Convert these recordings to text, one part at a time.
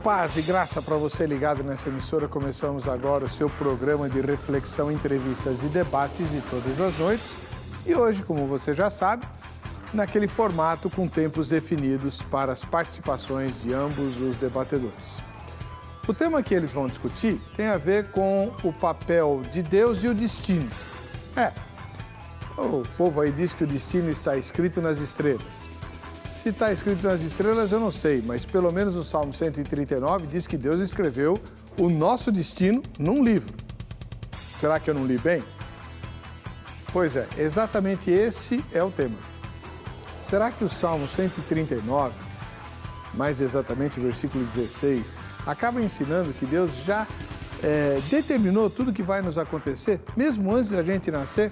Paz e graça para você ligado nessa emissora. Começamos agora o seu programa de reflexão, entrevistas e debates de todas as noites. E hoje, como você já sabe, naquele formato com tempos definidos para as participações de ambos os debatedores. O tema que eles vão discutir tem a ver com o papel de Deus e o destino. O povo aí diz que o destino está escrito nas estrelas. Se está escrito nas estrelas, eu não sei, mas pelo menos o Salmo 139 diz que Deus escreveu o nosso destino num livro. Será que eu não li bem? Pois é, exatamente esse é o tema. Será que o Salmo 139, mais exatamente o versículo 16, acaba ensinando que Deus já determinou tudo que vai nos acontecer, mesmo antes da gente nascer?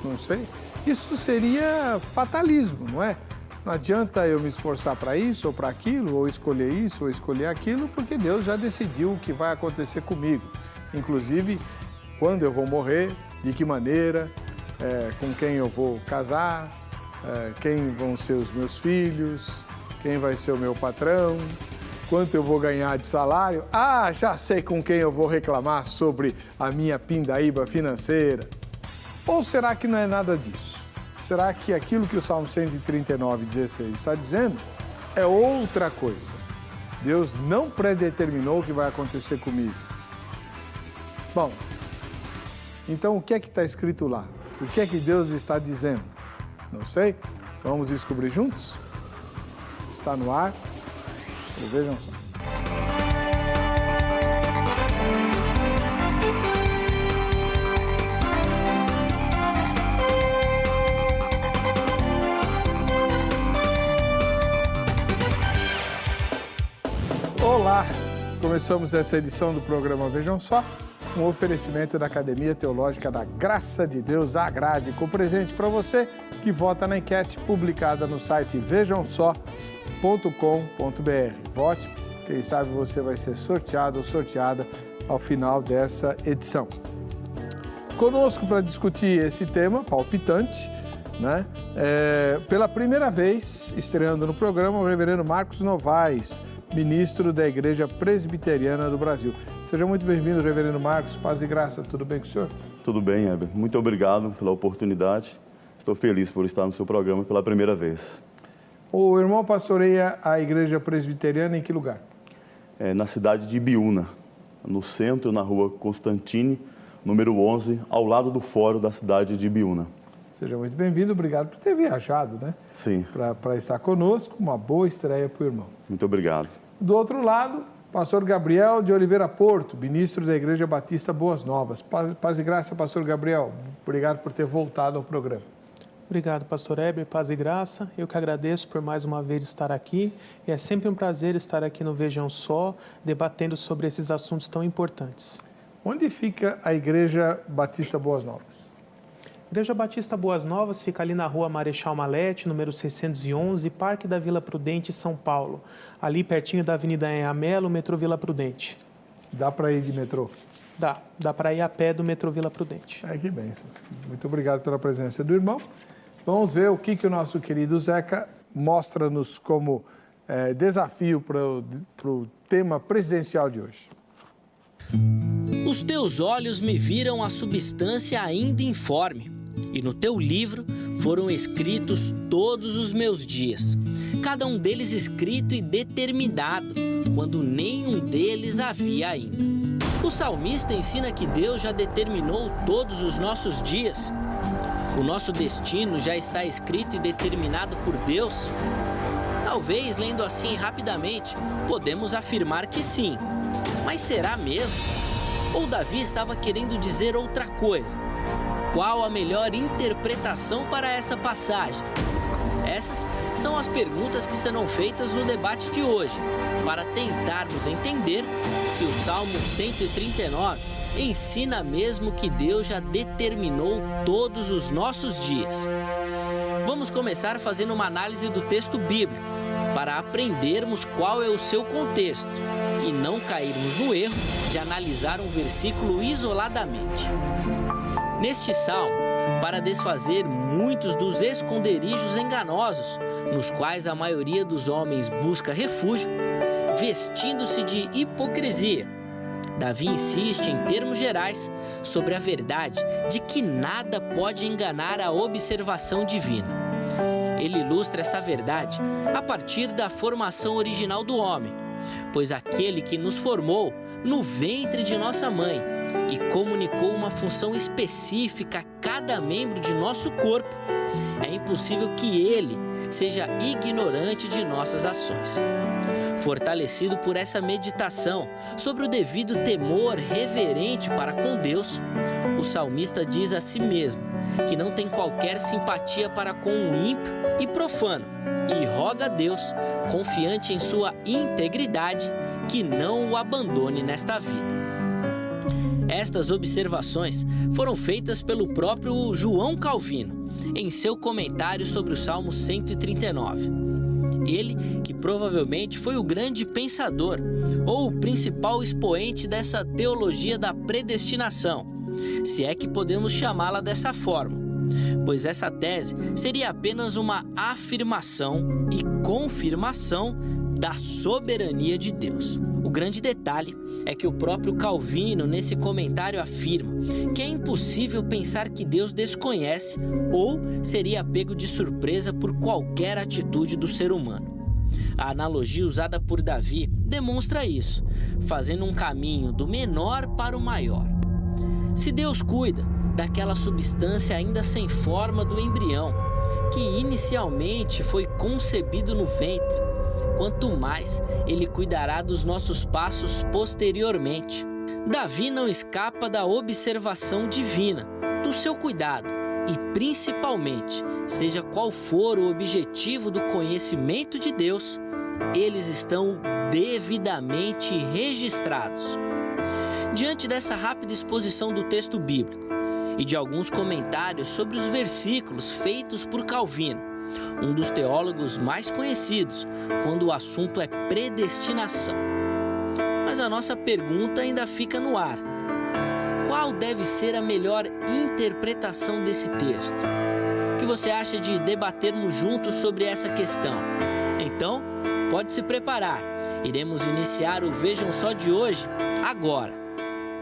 Não sei. Isso seria fatalismo, não é? Não adianta eu me esforçar para isso ou para aquilo, ou escolher isso ou escolher aquilo, porque Deus já decidiu o que vai acontecer comigo. Inclusive, quando eu vou morrer, de que maneira, com quem eu vou casar, quem vão ser os meus filhos, quem vai ser o meu patrão, quanto eu vou ganhar de salário. Já sei com quem eu vou reclamar sobre a minha pindaíba financeira. Ou será que não é nada disso? Será que aquilo que o Salmo 139, 16 está dizendo é outra coisa? Deus não predeterminou o que vai acontecer comigo. Bom, então o que é que está escrito lá? O que é que Deus está dizendo? Não sei. Vamos descobrir juntos? Está no ar. Vejam só. Olá! Começamos essa edição do programa Vejam Só, um oferecimento da Academia Teológica da Graça de Deus, a Agrade, com presente para você que vota na enquete publicada no site vejamsó.com.br. Vote, quem sabe você vai ser sorteado ou sorteada ao final dessa edição. Conosco para discutir esse tema palpitante, né? Pela primeira vez, estreando no programa, o reverendo Marcos Novaes, ministro da Igreja Presbiteriana do Brasil. Seja muito bem-vindo, reverendo Marcos. Paz e graça, tudo bem com o senhor? Tudo bem, Heber. Muito obrigado pela oportunidade. Estou feliz por estar no seu programa pela primeira vez. O irmão pastoreia a Igreja Presbiteriana em que lugar? Na cidade de Ibiúna, no centro, na rua Constantine, número 11, ao lado do fórum da cidade de Ibiúna. Seja muito bem-vindo, obrigado por ter viajado, né? Sim. Para estar conosco, uma boa estreia para o irmão. Muito obrigado. Do outro lado, pastor Gabriel de Oliveira Porto, ministro da Igreja Batista Boas Novas. Paz e graça, pastor Gabriel. Obrigado por ter voltado ao programa. Obrigado, pastor Heber. Paz e graça. Eu que agradeço por mais uma vez estar aqui. E é sempre um prazer estar aqui no Vejam Só, debatendo sobre esses assuntos tão importantes. Onde fica a Igreja Batista Boas Novas? Igreja Batista Boas Novas fica ali na rua Marechal Malete, número 611, Parque da Vila Prudente, São Paulo. Ali pertinho da Avenida Anhamelo, metrô Vila Prudente. Dá para ir de metrô? Dá para ir a pé do metrô Vila Prudente. Que bênção. Muito obrigado pela presença do irmão. Vamos ver o que o nosso querido Zeca mostra-nos como desafio para o tema presidencial de hoje. Os teus olhos me viram a substância ainda informe, e no teu livro foram escritos todos os meus dias, cada um deles escrito e determinado, quando nenhum deles havia ainda. O salmista ensina que Deus já determinou todos os nossos dias. O nosso destino já está escrito e determinado por Deus? Talvez, lendo assim rapidamente, podemos afirmar que sim. Mas será mesmo? Ou Davi estava querendo dizer outra coisa? Qual a melhor interpretação para essa passagem? Essas são as perguntas que serão feitas no debate de hoje, para tentarmos entender se o Salmo 139 ensina mesmo que Deus já determinou todos os nossos dias. Vamos começar fazendo uma análise do texto bíblico, para aprendermos qual é o seu contexto e não cairmos no erro de analisar um versículo isoladamente. Neste salmo, para desfazer muitos dos esconderijos enganosos nos quais a maioria dos homens busca refúgio, vestindo-se de hipocrisia. Davi insiste, em termos gerais, sobre a verdade de que nada pode enganar a observação divina. Ele ilustra essa verdade a partir da formação original do homem, pois aquele que nos formou no ventre de nossa mãe e comunicou uma função específica a cada membro de nosso corpo, é impossível que ele seja ignorante de nossas ações. Fortalecido por essa meditação sobre o devido temor reverente para com Deus, o salmista diz a si mesmo que não tem qualquer simpatia para com o ímpio e profano e roga a Deus, confiante em sua integridade, que não o abandone nesta vida. Estas observações foram feitas pelo próprio João Calvino, em seu comentário sobre o Salmo 139. Ele, que provavelmente foi o grande pensador ou o principal expoente dessa teologia da predestinação, se é que podemos chamá-la dessa forma, pois essa tese seria apenas uma afirmação e confirmação da soberania de Deus. O grande detalhe é que o próprio Calvino, nesse comentário, afirma que é impossível pensar que Deus desconhece ou seria pego de surpresa por qualquer atitude do ser humano. A analogia usada por Davi demonstra isso, fazendo um caminho do menor para o maior. Se Deus cuida daquela substância ainda sem forma do embrião, que inicialmente foi concebido no ventre, quanto mais Ele cuidará dos nossos passos posteriormente. Davi não escapa da observação divina, do seu cuidado e, principalmente, seja qual for o objetivo do conhecimento de Deus, eles estão devidamente registrados. Diante dessa rápida exposição do texto bíblico e de alguns comentários sobre os versículos feitos por Calvino, um dos teólogos mais conhecidos quando o assunto é predestinação. Mas a nossa pergunta ainda fica no ar. Qual deve ser a melhor interpretação desse texto? O que você acha de debatermos juntos sobre essa questão? Então, pode se preparar. Iremos iniciar o Vejam Só de hoje agora.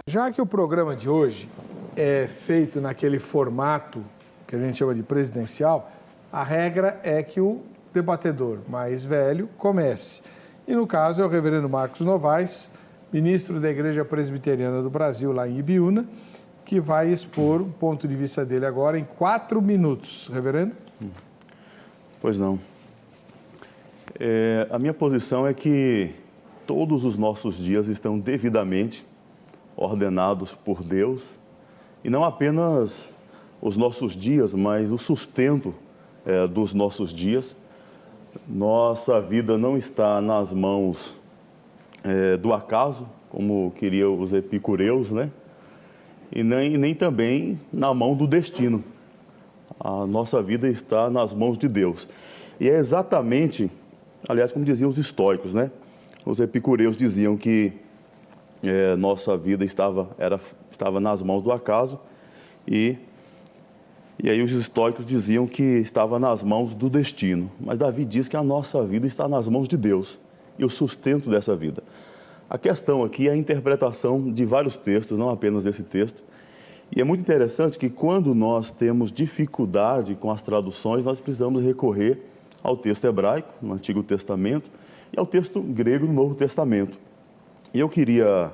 Já que o programa de hoje é feito naquele formato que a gente chama de presidencial, a regra é que o debatedor mais velho comece. E no caso é o reverendo Marcos Novaes, ministro da Igreja Presbiteriana do Brasil, lá em Ibiúna, que vai expor o ponto de vista dele agora em 4 minutos. Reverendo? Pois não. A minha posição é que todos os nossos dias estão devidamente ordenados por Deus, e não apenas os nossos dias, mas o sustento dos nossos dias. Nossa vida não está nas mãos do acaso, como queriam os epicureus, né? E nem também na mão do destino. A nossa vida está nas mãos de Deus. E é exatamente, aliás, como diziam os estoicos, né? Os epicureus diziam que nossa vida estava nas mãos do acaso, e aí os estoicos diziam que estava nas mãos do destino. Mas Davi diz que a nossa vida está nas mãos de Deus e o sustento dessa vida. A questão aqui é a interpretação de vários textos, não apenas desse texto. E é muito interessante que quando nós temos dificuldade com as traduções, nós precisamos recorrer ao texto hebraico, no Antigo Testamento, e ao texto grego, no Novo Testamento. E eu queria,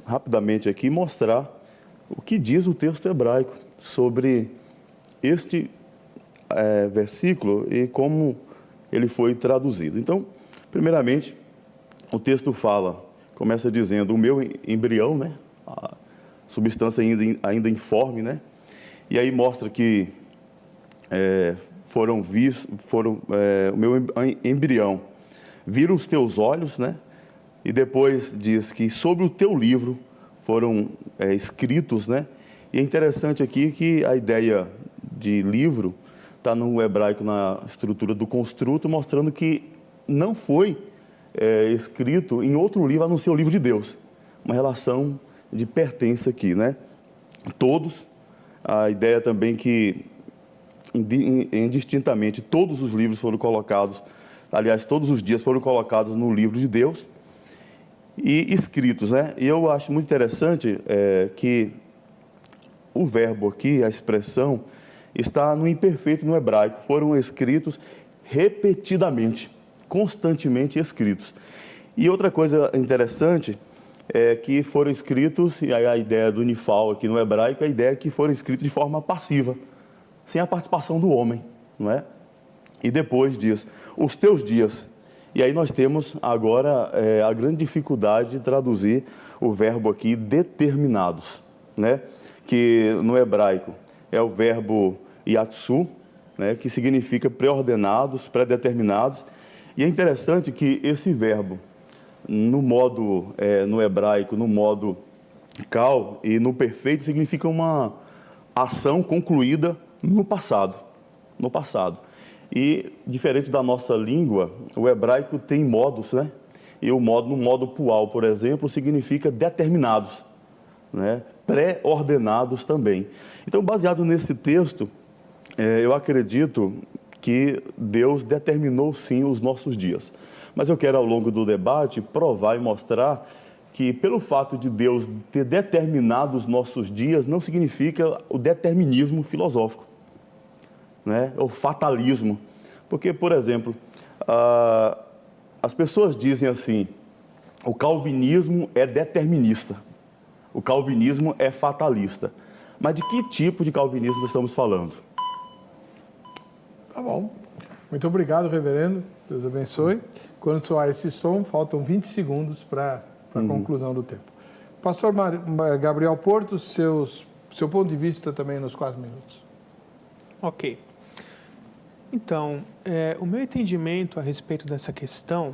rapidamente aqui, mostrar o que diz o texto hebraico sobre este versículo e como ele foi traduzido. Então, primeiramente, o texto começa dizendo, o meu embrião, né, a substância ainda informe, né, e aí mostra que o meu embrião viram os teus olhos, né, e depois diz que sobre o teu livro foram escritos, né? E é interessante aqui que a ideia de livro está no hebraico na estrutura do construto, mostrando que não foi escrito em outro livro, a não ser o livro de Deus. Uma relação de pertença aqui, né? Todos a ideia também que, indistintamente, todos os livros foram colocados, aliás, todos os dias foram colocados no livro de Deus e escritos, né? E eu acho muito interessante que o verbo aqui, a expressão, está no imperfeito no hebraico. Foram escritos repetidamente, constantemente escritos. E outra coisa interessante é que foram escritos, e aí a ideia do nifal aqui no hebraico, a ideia é que foram escritos de forma passiva, sem a participação do homem, não é? E depois diz, os teus dias. E aí nós temos agora a grande dificuldade de traduzir o verbo aqui, determinados, né? Que no hebraico é o verbo yatsu, né? Que significa pré-ordenados, pré-determinados. E é interessante que esse verbo, no hebraico, no modo kal e no perfeito, significa uma ação concluída no passado. No passado. E, diferente da nossa língua, o hebraico tem modos, né? E no modo pual, por exemplo, significa determinados, né? Pré-ordenados também. Então, baseado nesse texto, eu acredito que Deus determinou sim os nossos dias. Mas eu quero, ao longo do debate, provar e mostrar que, pelo fato de Deus ter determinado os nossos dias, não significa o determinismo filosófico, né? O fatalismo. Porque, por exemplo, as pessoas dizem assim, o calvinismo é determinista, o calvinismo é fatalista. Mas de que tipo de calvinismo estamos falando? Tá bom. Muito obrigado, reverendo. Deus abençoe. Quando soar esse som, faltam 20 segundos para a conclusão do tempo. Pastor Gabriel Porto, seu ponto de vista também nos 4 minutos. Ok. Então, o meu entendimento a respeito dessa questão,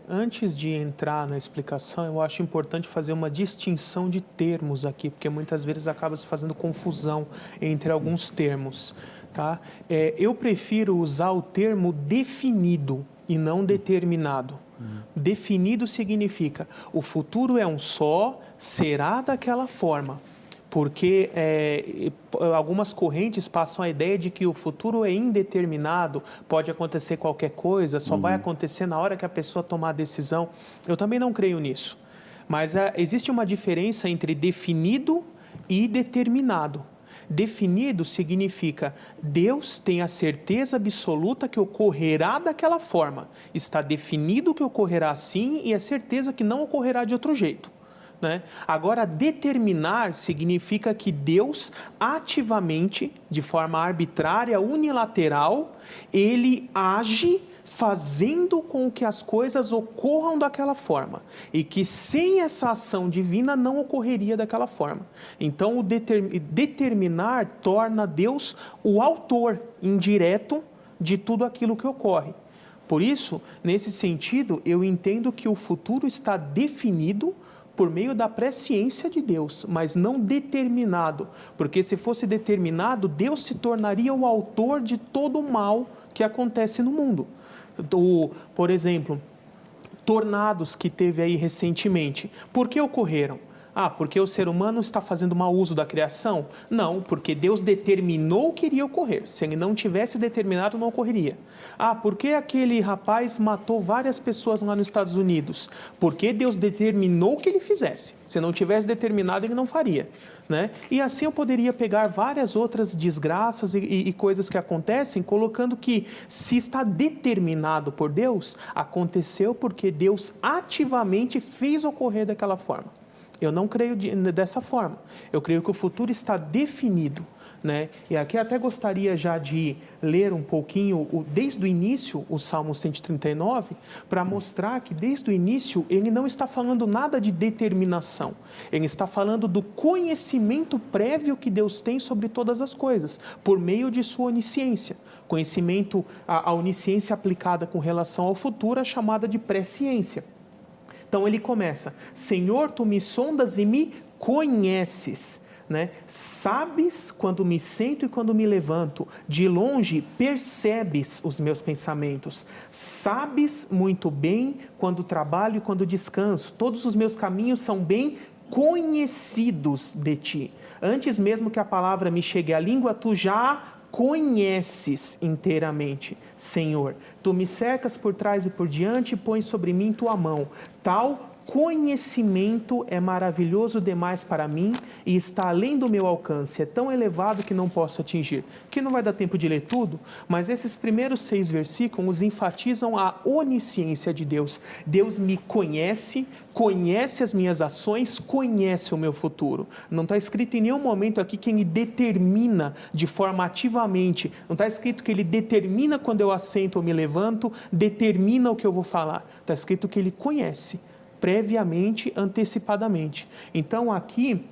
antes de entrar na explicação, eu acho importante fazer uma distinção de termos aqui, porque muitas vezes acaba se fazendo confusão entre alguns termos. Tá? Eu prefiro usar o termo definido e não determinado. Definido significa o futuro é um só, será daquela forma. Porque algumas correntes passam a ideia de que o futuro é indeterminado, pode acontecer qualquer coisa, só vai acontecer na hora que a pessoa tomar a decisão. Eu também não creio nisso. Mas existe uma diferença entre definido e determinado. Definido significa Deus tem a certeza absoluta que ocorrerá daquela forma. Está definido que ocorrerá assim e é certeza que não ocorrerá de outro jeito. Né? Agora, determinar significa que Deus ativamente, de forma arbitrária, unilateral, ele age fazendo com que as coisas ocorram daquela forma. E que sem essa ação divina não ocorreria daquela forma. Então, o determinar torna Deus o autor indireto de tudo aquilo que ocorre. Por isso, nesse sentido, eu entendo que o futuro está definido por meio da presciência de Deus, mas não determinado, porque se fosse determinado, Deus se tornaria o autor de todo o mal que acontece no mundo. Por exemplo, tornados que teve aí recentemente, por que ocorreram? Porque o ser humano está fazendo mau uso da criação? Não, porque Deus determinou que iria ocorrer. Se ele não tivesse determinado, não ocorreria. Por que aquele rapaz matou várias pessoas lá nos Estados Unidos? Porque Deus determinou que ele fizesse. Se não tivesse determinado, ele não faria. Né? E assim eu poderia pegar várias outras desgraças e coisas que acontecem, colocando que se está determinado por Deus, aconteceu porque Deus ativamente fez ocorrer daquela forma. Eu não creio dessa forma. Eu creio que o futuro está definido. Né? E aqui até gostaria já de ler um pouquinho, desde o início, o Salmo 139, para mostrar que desde o início ele não está falando nada de determinação. Ele está falando do conhecimento prévio que Deus tem sobre todas as coisas, por meio de sua onisciência. Conhecimento, a onisciência aplicada com relação ao futuro é chamada de presciência. Então ele começa, Senhor, tu me sondas e me conheces, né? Sabes quando me sento e quando me levanto, de longe percebes os meus pensamentos, sabes muito bem quando trabalho e quando descanso, todos os meus caminhos são bem conhecidos de ti. Antes mesmo que a palavra me chegue à língua, tu já conheces inteiramente, Senhor. Tu me cercas por trás e por diante e pões sobre mim tua mão. Tal conhecimento é maravilhoso demais para mim e está além do meu alcance, é tão elevado que não posso atingir. Que não vai dar tempo de ler tudo, mas esses primeiros 6 versículos enfatizam a onisciência de Deus. Deus me conhece, conhece as minhas ações, conhece o meu futuro. Não está escrito em nenhum momento aqui que Ele determina de forma ativamente, não está escrito que Ele determina quando eu assento ou me levanto, determina o que eu vou falar. Está escrito que Ele conhece previamente, antecipadamente. Então aqui,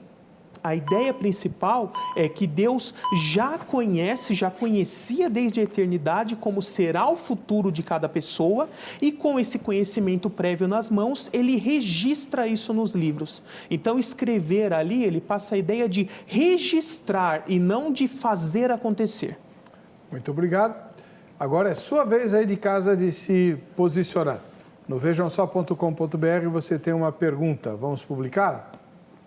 a ideia principal é que Deus já conhece, já conhecia desde a eternidade como será o futuro de cada pessoa e com esse conhecimento prévio nas mãos, Ele registra isso nos livros. Então escrever ali, ele passa a ideia de registrar e não de fazer acontecer. Muito obrigado. Agora é sua vez aí de casa de se posicionar. No vejamsó.com.br você tem uma pergunta, vamos publicar?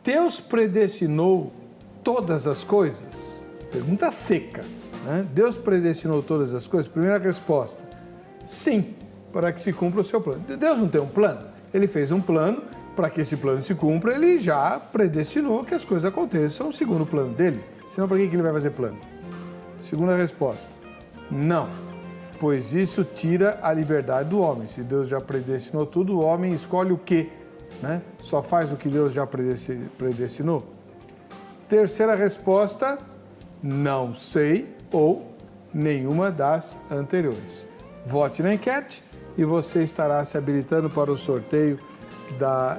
Deus predestinou todas as coisas? Pergunta seca, né? Deus predestinou todas as coisas? Primeira resposta, sim, para que se cumpra o seu plano. Deus não tem um plano? Ele fez um plano, para que esse plano se cumpra, ele já predestinou que as coisas aconteçam segundo o plano dele. Senão, para que ele vai fazer plano? Segunda resposta, não. Pois isso tira a liberdade do homem. Se Deus já predestinou tudo, o homem escolhe o quê? Né? Só faz o que Deus já predestinou? Terceira resposta, não sei ou nenhuma das anteriores. Vote na enquete e você estará se habilitando para o sorteio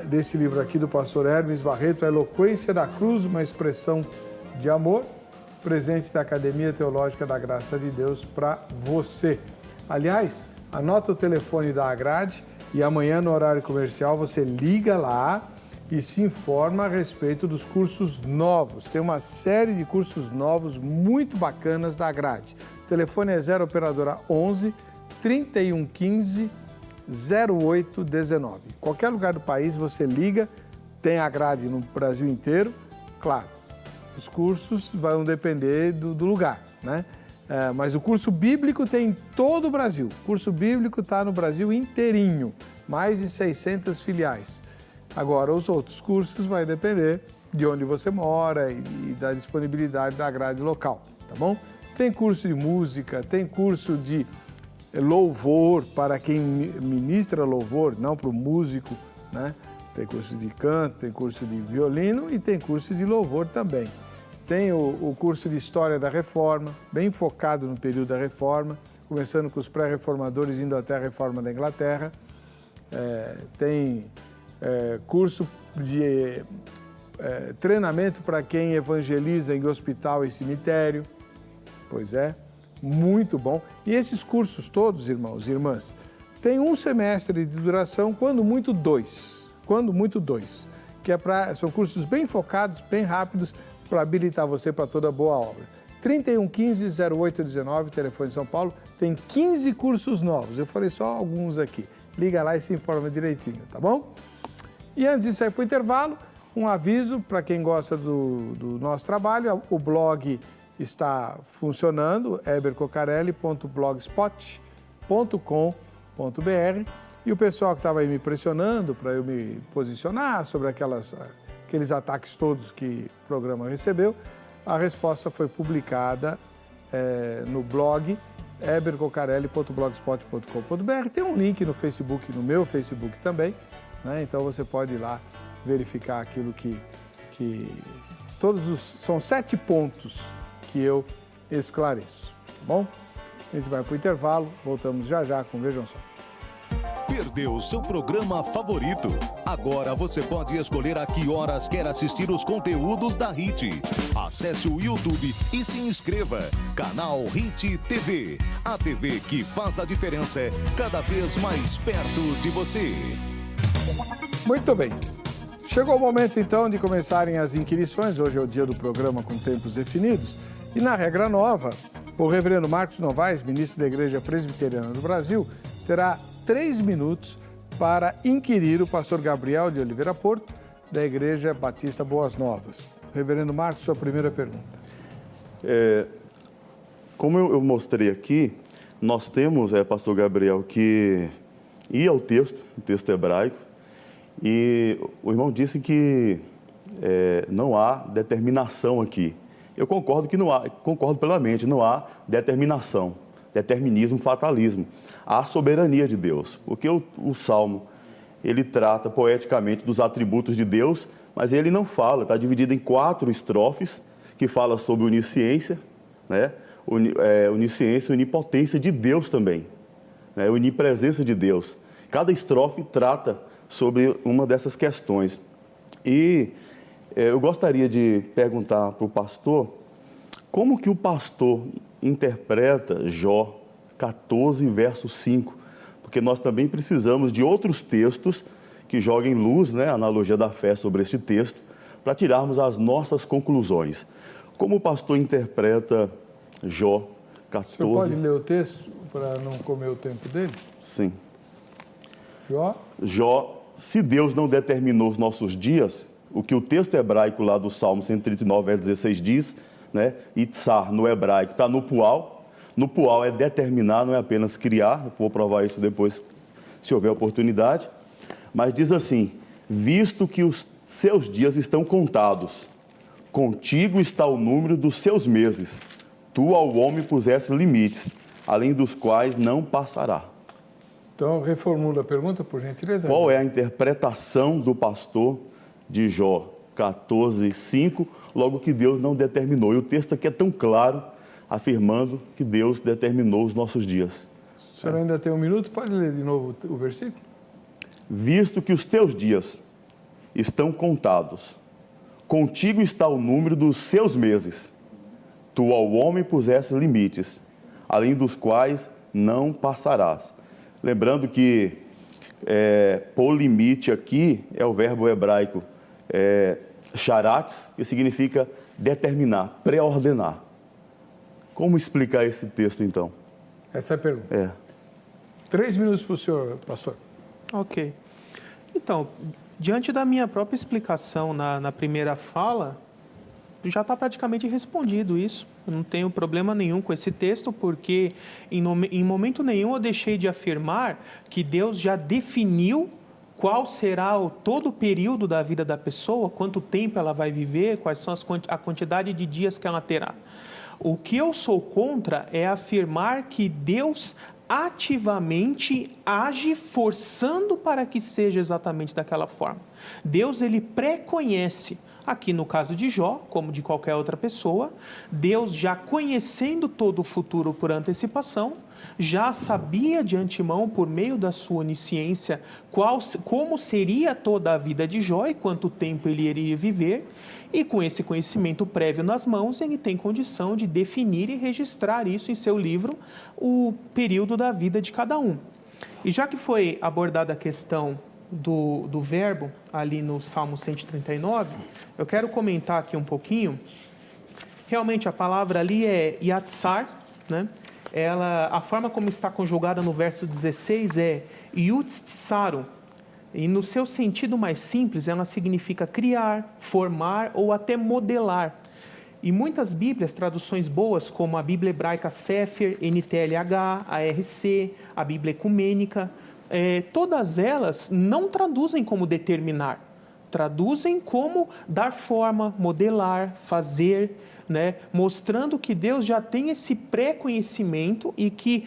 desse livro aqui do pastor Hermes Barreto, A Eloquência da Cruz, uma expressão de amor, presente da Academia Teológica da Graça de Deus para você. Aliás, anota o telefone da Agrade e amanhã no horário comercial você liga lá e se informa a respeito dos cursos novos. Tem uma série de cursos novos muito bacanas da Agrade. O telefone é 0 operadora 11 3115 0819. Qualquer lugar do país você liga, tem Agrade no Brasil inteiro, claro. Os cursos vão depender do lugar, né? Mas o curso bíblico tem em todo o Brasil. O curso bíblico está no Brasil inteirinho, mais de 600 filiais. Agora, os outros cursos vai depender de onde você mora e da disponibilidade da grade local, tá bom? Tem curso de música, tem curso de louvor para quem ministra louvor, não para o músico, né? Tem curso de canto, tem curso de violino e tem curso de louvor também. Tem o curso de História da Reforma, bem focado no período da Reforma, começando com os pré-reformadores indo até a Reforma da Inglaterra. Tem curso de treinamento para quem evangeliza em hospital e cemitério. Pois é, muito bom. E esses cursos todos, irmãos e irmãs, tem um semestre de duração, quando muito 2. Que são cursos bem focados, bem rápidos, para habilitar você para toda boa obra. 3115-0819, telefone de São Paulo, tem 15 cursos novos. Eu falei só alguns aqui. Liga lá e se informa direitinho, tá bom? E antes de sair para o intervalo, um aviso para quem gosta do nosso trabalho. O blog está funcionando, ebercocarelli.blogspot.com.br. E o pessoal que estava aí me pressionando para eu me posicionar sobre aqueles ataques todos que o programa recebeu, a resposta foi publicada no blog ebercocarelli.blogspot.com.br. Tem um link no Facebook, no meu Facebook também, né? Então você pode ir lá verificar aquilo que são 7 pontos que eu esclareço, tá bom? A gente vai para o intervalo, voltamos já com Vejam Só. Perdeu seu programa favorito? Agora você pode escolher a que horas quer assistir os conteúdos da HIT. Acesse o YouTube e se inscreva. Canal HIT TV. A TV que faz a diferença cada vez mais perto de você. Muito bem. Chegou o momento, então, de começarem as inquirições. Hoje é o dia do programa com tempos definidos. E na regra nova, o reverendo Marcos Novaes, ministro da Igreja Presbiteriana do Brasil, terá 3 minutos para inquirir o pastor Gabriel de Oliveira Porto da Igreja Batista Boas Novas. Reverendo Marcos, sua primeira pergunta. Como eu mostrei aqui, nós temos, pastor Gabriel, que ir ao texto, o texto hebraico, e o irmão disse que não há determinação aqui. Eu concordo que não há, concordo plenamente, não há determinação, determinismo, fatalismo. Há soberania de Deus, porque o Salmo, ele trata poeticamente dos atributos de Deus, mas ele não fala, está dividido em 4 estrofes, que fala sobre onisciência, né? Onisciência, onipotência de Deus também, né? Onipresença de Deus. Cada estrofe trata sobre uma dessas questões. E eu gostaria de perguntar para o pastor, como que o pastor interpreta Jó 14, verso 5? Porque nós também precisamos de outros textos que joguem luz, né, a analogia da fé sobre este texto, para tirarmos as nossas conclusões. Como o pastor interpreta Jó 14? O senhor pode ler o texto para não comer o tempo dele? Sim. Jó, se Deus não determinou os nossos dias, o que o texto hebraico lá do Salmo 139, verso 16 diz, né? Itzar, no hebraico, está no pual. No pual é determinar, não é apenas criar. Eu vou provar isso depois, se houver oportunidade. Mas diz assim, visto que os seus dias estão contados, contigo está o número dos seus meses. Tu ao homem puseste limites, além dos quais não passará. Então, reformula a pergunta, por gentileza. Qual é a interpretação do pastor de Jó 14, 5, logo que Deus não determinou? E o texto aqui é tão claro, afirmando que Deus determinou os nossos dias. O senhor ainda tem um minuto, pode ler de novo o versículo? Visto que os teus dias estão contados, contigo está o número dos seus meses. Tu ao homem puseste limites, além dos quais não passarás. Lembrando que pôr limite aqui é o verbo hebraico charatz, que significa determinar, pré-ordenar. Como explicar esse texto, então? Essa é a pergunta. 3 minutos para o senhor, pastor. Ok. Então, diante da minha própria explicação na primeira fala, já está praticamente respondido isso. Eu não tenho problema nenhum com esse texto, porque em momento nenhum eu deixei de afirmar que Deus já definiu qual será todo o período da vida da pessoa, quanto tempo ela vai viver, quais são a quantidade de dias que ela terá. O que eu sou contra é afirmar que Deus ativamente age forçando para que seja exatamente daquela forma. Deus, ele pré-conhece. Aqui no caso de Jó, como de qualquer outra pessoa, Deus, já conhecendo todo o futuro por antecipação, já sabia de antemão, por meio da sua onisciência, como seria toda a vida de Jó e quanto tempo ele iria viver, e com esse conhecimento prévio nas mãos, ele tem condição de definir e registrar isso em seu livro, o período da vida de cada um. E já que foi abordada a questão do verbo ali no Salmo 139, eu quero comentar aqui um pouquinho. Realmente a palavra ali é yatsar, né? A forma como está conjugada no verso 16 é yutsaro, e no seu sentido mais simples ela significa criar, formar ou até modelar. E muitas Bíblias, traduções boas, como a Bíblia Hebraica Sefer, NTLH, ARC, a Bíblia Ecumênica, todas elas não traduzem como determinar, traduzem como dar forma, modelar, fazer, né? Mostrando que Deus já tem esse pré-conhecimento e que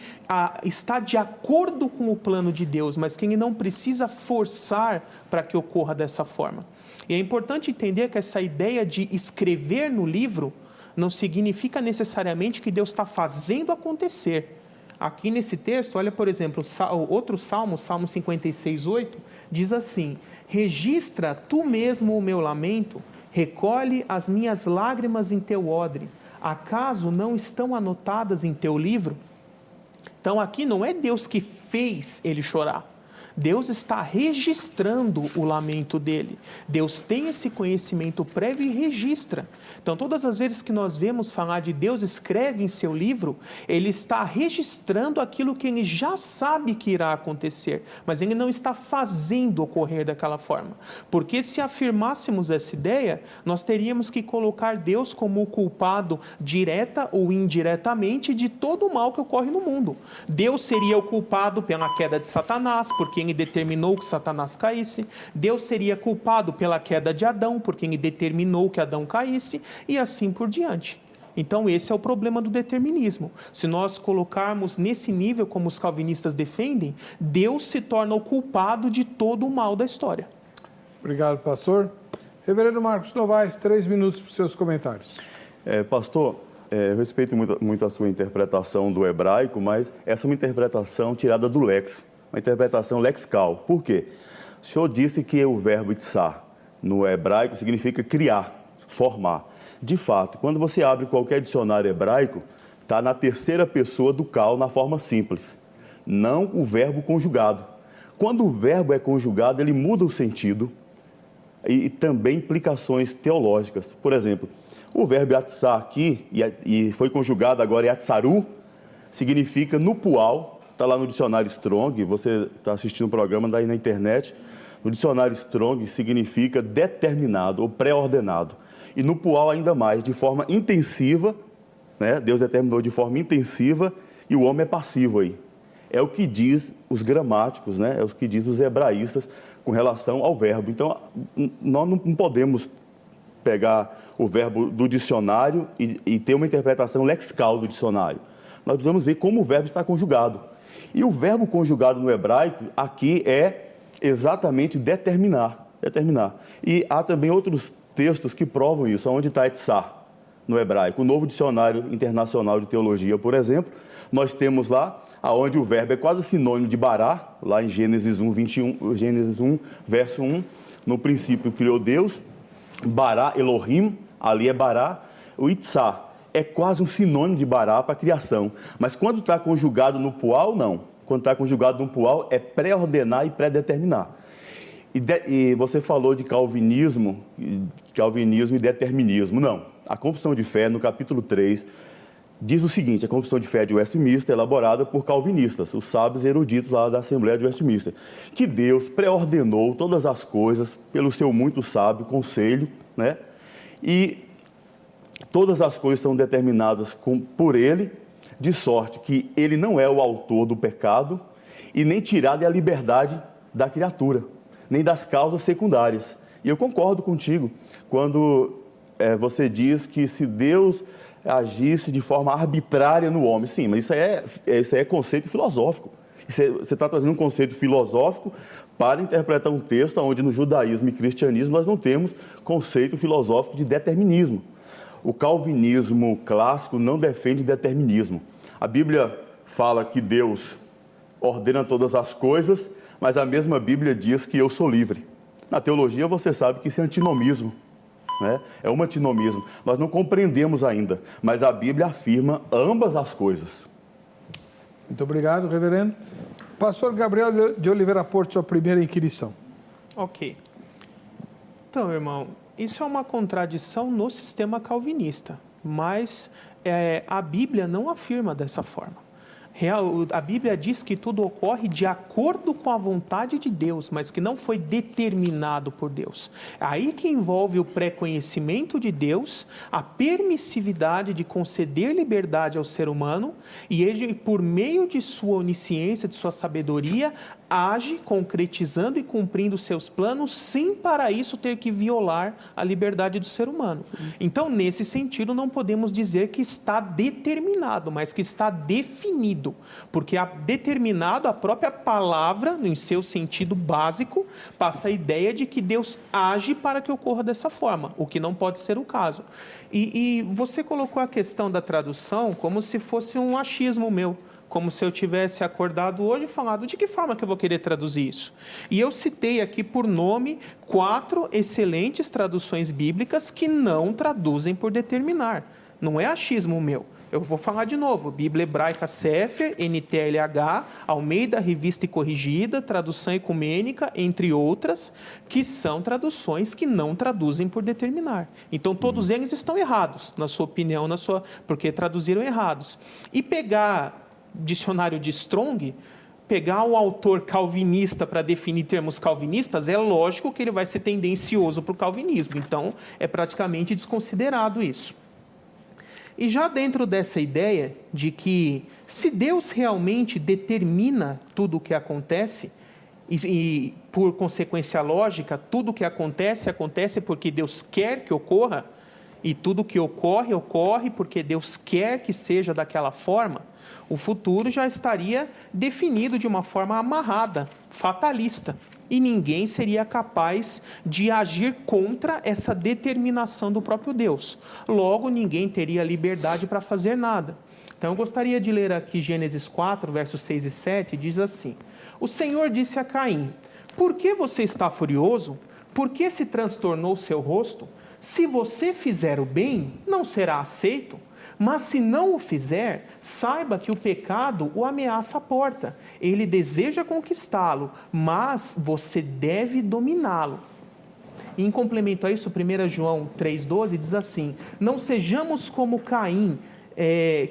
está de acordo com o plano de Deus, mas que ele não precisa forçar para que ocorra dessa forma. E é importante entender que essa ideia de escrever no livro não significa necessariamente que Deus está fazendo acontecer. Aqui nesse texto, olha, por exemplo, outro salmo, Salmo 56:8, diz assim: registra tu mesmo o meu lamento, recolhe as minhas lágrimas em teu odre, acaso não estão anotadas em teu livro? Então aqui não é Deus que fez ele chorar. Deus está registrando o lamento dele. Deus tem esse conhecimento prévio e registra. Então, todas as vezes que nós vemos falar de Deus escreve em seu livro, ele está registrando aquilo que ele já sabe que irá acontecer, mas ele não está fazendo ocorrer daquela forma. Porque se afirmássemos essa ideia, nós teríamos que colocar Deus como o culpado direta ou indiretamente de todo o mal que ocorre no mundo. Deus seria o culpado pela queda de Satanás, porque ele determinou que Satanás caísse. Deus seria culpado pela queda de Adão, porque ele determinou que Adão caísse, e assim por diante. Então, esse é o problema do determinismo. Se nós colocarmos nesse nível, como os calvinistas defendem, Deus se torna o culpado de todo o mal da história. Obrigado, pastor. Reverendo Marcos Novaes, 3 minutos para os seus comentários. Pastor, eu respeito muito a sua interpretação do hebraico, mas essa é uma interpretação tirada do lex, uma interpretação lexical. Por quê? O senhor disse que o verbo itzar no hebraico significa criar, formar. De fato, quando você abre qualquer dicionário hebraico, está na terceira pessoa do cal na forma simples, não o verbo conjugado. Quando o verbo é conjugado, ele muda o sentido e também implicações teológicas. Por exemplo, o verbo yatzar aqui, e foi conjugado agora yatzaru, significa no plural, está lá no dicionário Strong, você está assistindo o programa daí na internet, no dicionário Strong significa determinado ou pré-ordenado. E no plural ainda mais, de forma intensiva, né? Deus determinou de forma intensiva e o homem é passivo aí. É o que diz os gramáticos, né? É o que diz os hebraístas com relação ao verbo. Então, nós não podemos pegar o verbo do dicionário e ter uma interpretação lexical do dicionário. Nós precisamos ver como o verbo está conjugado. E o verbo conjugado no hebraico aqui é exatamente determinar. E há também outros textos que provam isso, onde está etzar no hebraico. O Novo Dicionário Internacional de Teologia, por exemplo, nós temos lá onde o verbo é quase sinônimo de bará, lá em Gênesis 1, Gênesis 1, verso 1, no princípio criou Deus, bará, Elohim, ali é bará, o itzar é quase um sinônimo de bará para a criação, mas quando está conjugado no plural, não. Quando está conjugado no plural, é pré-ordenar e pré-determinar. E você falou de calvinismo e determinismo. Não. A Confissão de Fé, no capítulo 3, diz o seguinte, a Confissão de Fé de Westminster, elaborada por calvinistas, os sábios eruditos lá da Assembleia de Westminster, que Deus pré-ordenou todas as coisas pelo seu muito sábio conselho, né? E todas as coisas são determinadas por Ele, de sorte que Ele não é o autor do pecado e nem tirado é a liberdade da criatura, nem das causas secundárias. E eu concordo contigo quando você diz que se Deus agisse de forma arbitrária no homem, sim, mas isso é conceito filosófico. Você está trazendo um conceito filosófico para interpretar um texto onde no judaísmo e cristianismo nós não temos conceito filosófico de determinismo. O calvinismo clássico não defende determinismo. A Bíblia fala que Deus ordena todas as coisas, mas a mesma Bíblia diz que eu sou livre. Na teologia você sabe que isso é antinomismo, né? É um antinomismo. Nós não compreendemos ainda, mas a Bíblia afirma ambas as coisas. Muito obrigado, reverendo. Pastor Gabriel de Oliveira Porto, sua primeira inquirição. Ok. Então, irmão, isso é uma contradição no sistema calvinista, mas a Bíblia não afirma dessa forma. A Bíblia diz que tudo ocorre de acordo com a vontade de Deus, mas que não foi determinado por Deus. Aí que envolve o pré-conhecimento de Deus, a permissividade de conceder liberdade ao ser humano, e ele, por meio de sua onisciência, de sua sabedoria, age concretizando e cumprindo seus planos, sem para isso ter que violar a liberdade do ser humano. Então, nesse sentido, não podemos dizer que está determinado, mas que está definido, porque determinado, a própria palavra, em seu sentido básico, passa a ideia de que Deus age para que ocorra dessa forma, o que não pode ser o caso. E você colocou a questão da tradução como se fosse um achismo meu, como se eu tivesse acordado hoje e falado de que forma que eu vou querer traduzir isso. E eu citei aqui por nome 4 excelentes traduções bíblicas que não traduzem por determinar. Não é achismo meu. Eu vou falar de novo, Bíblia Hebraica Sefer, NTLH, Almeida Revista e Corrigida, Tradução Ecumênica, entre outras, que são traduções que não traduzem por determinar. Então, todos eles estão errados, na sua opinião, porque traduziram errados. E pegar dicionário de Strong, pegar o autor calvinista para definir termos calvinistas, é lógico que ele vai ser tendencioso para o calvinismo. Então, é praticamente desconsiderado isso. E já dentro dessa ideia de que se Deus realmente determina tudo o que acontece, e por consequência lógica, tudo o que acontece, acontece porque Deus quer que ocorra, e tudo que ocorre, ocorre porque Deus quer que seja daquela forma, o futuro já estaria definido de uma forma amarrada, fatalista. E ninguém seria capaz de agir contra essa determinação do próprio Deus. Logo, ninguém teria liberdade para fazer nada. Então, eu gostaria de ler aqui Gênesis 4, versos 6 e 7, diz assim: O Senhor disse a Caim: Por que você está furioso? Por que se transtornou seu rosto? Se você fizer o bem, não será aceito. Mas se não o fizer, saiba que o pecado o ameaça à porta. Ele deseja conquistá-lo, mas você deve dominá-lo. E em complemento a isso, 1 João 3,12 diz assim: Não sejamos como Caim,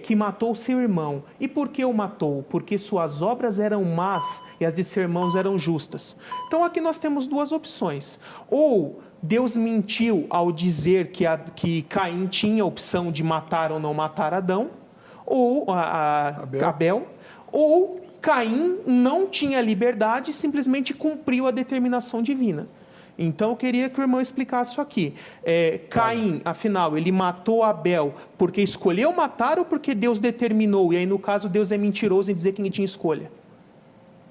que matou seu irmão. E por que o matou? Porque suas obras eram más e as de seus irmãos eram justas. Então aqui nós temos duas opções. Ou Deus mentiu ao dizer que Caim tinha a opção de matar ou não matar Adão, ou Abel, ou Caim não tinha liberdade e simplesmente cumpriu a determinação divina. Então, eu queria que o irmão explicasse isso aqui. Caim, afinal, ele matou Abel porque escolheu matar ou porque Deus determinou? E aí, no caso, Deus é mentiroso em dizer que ele tinha escolha.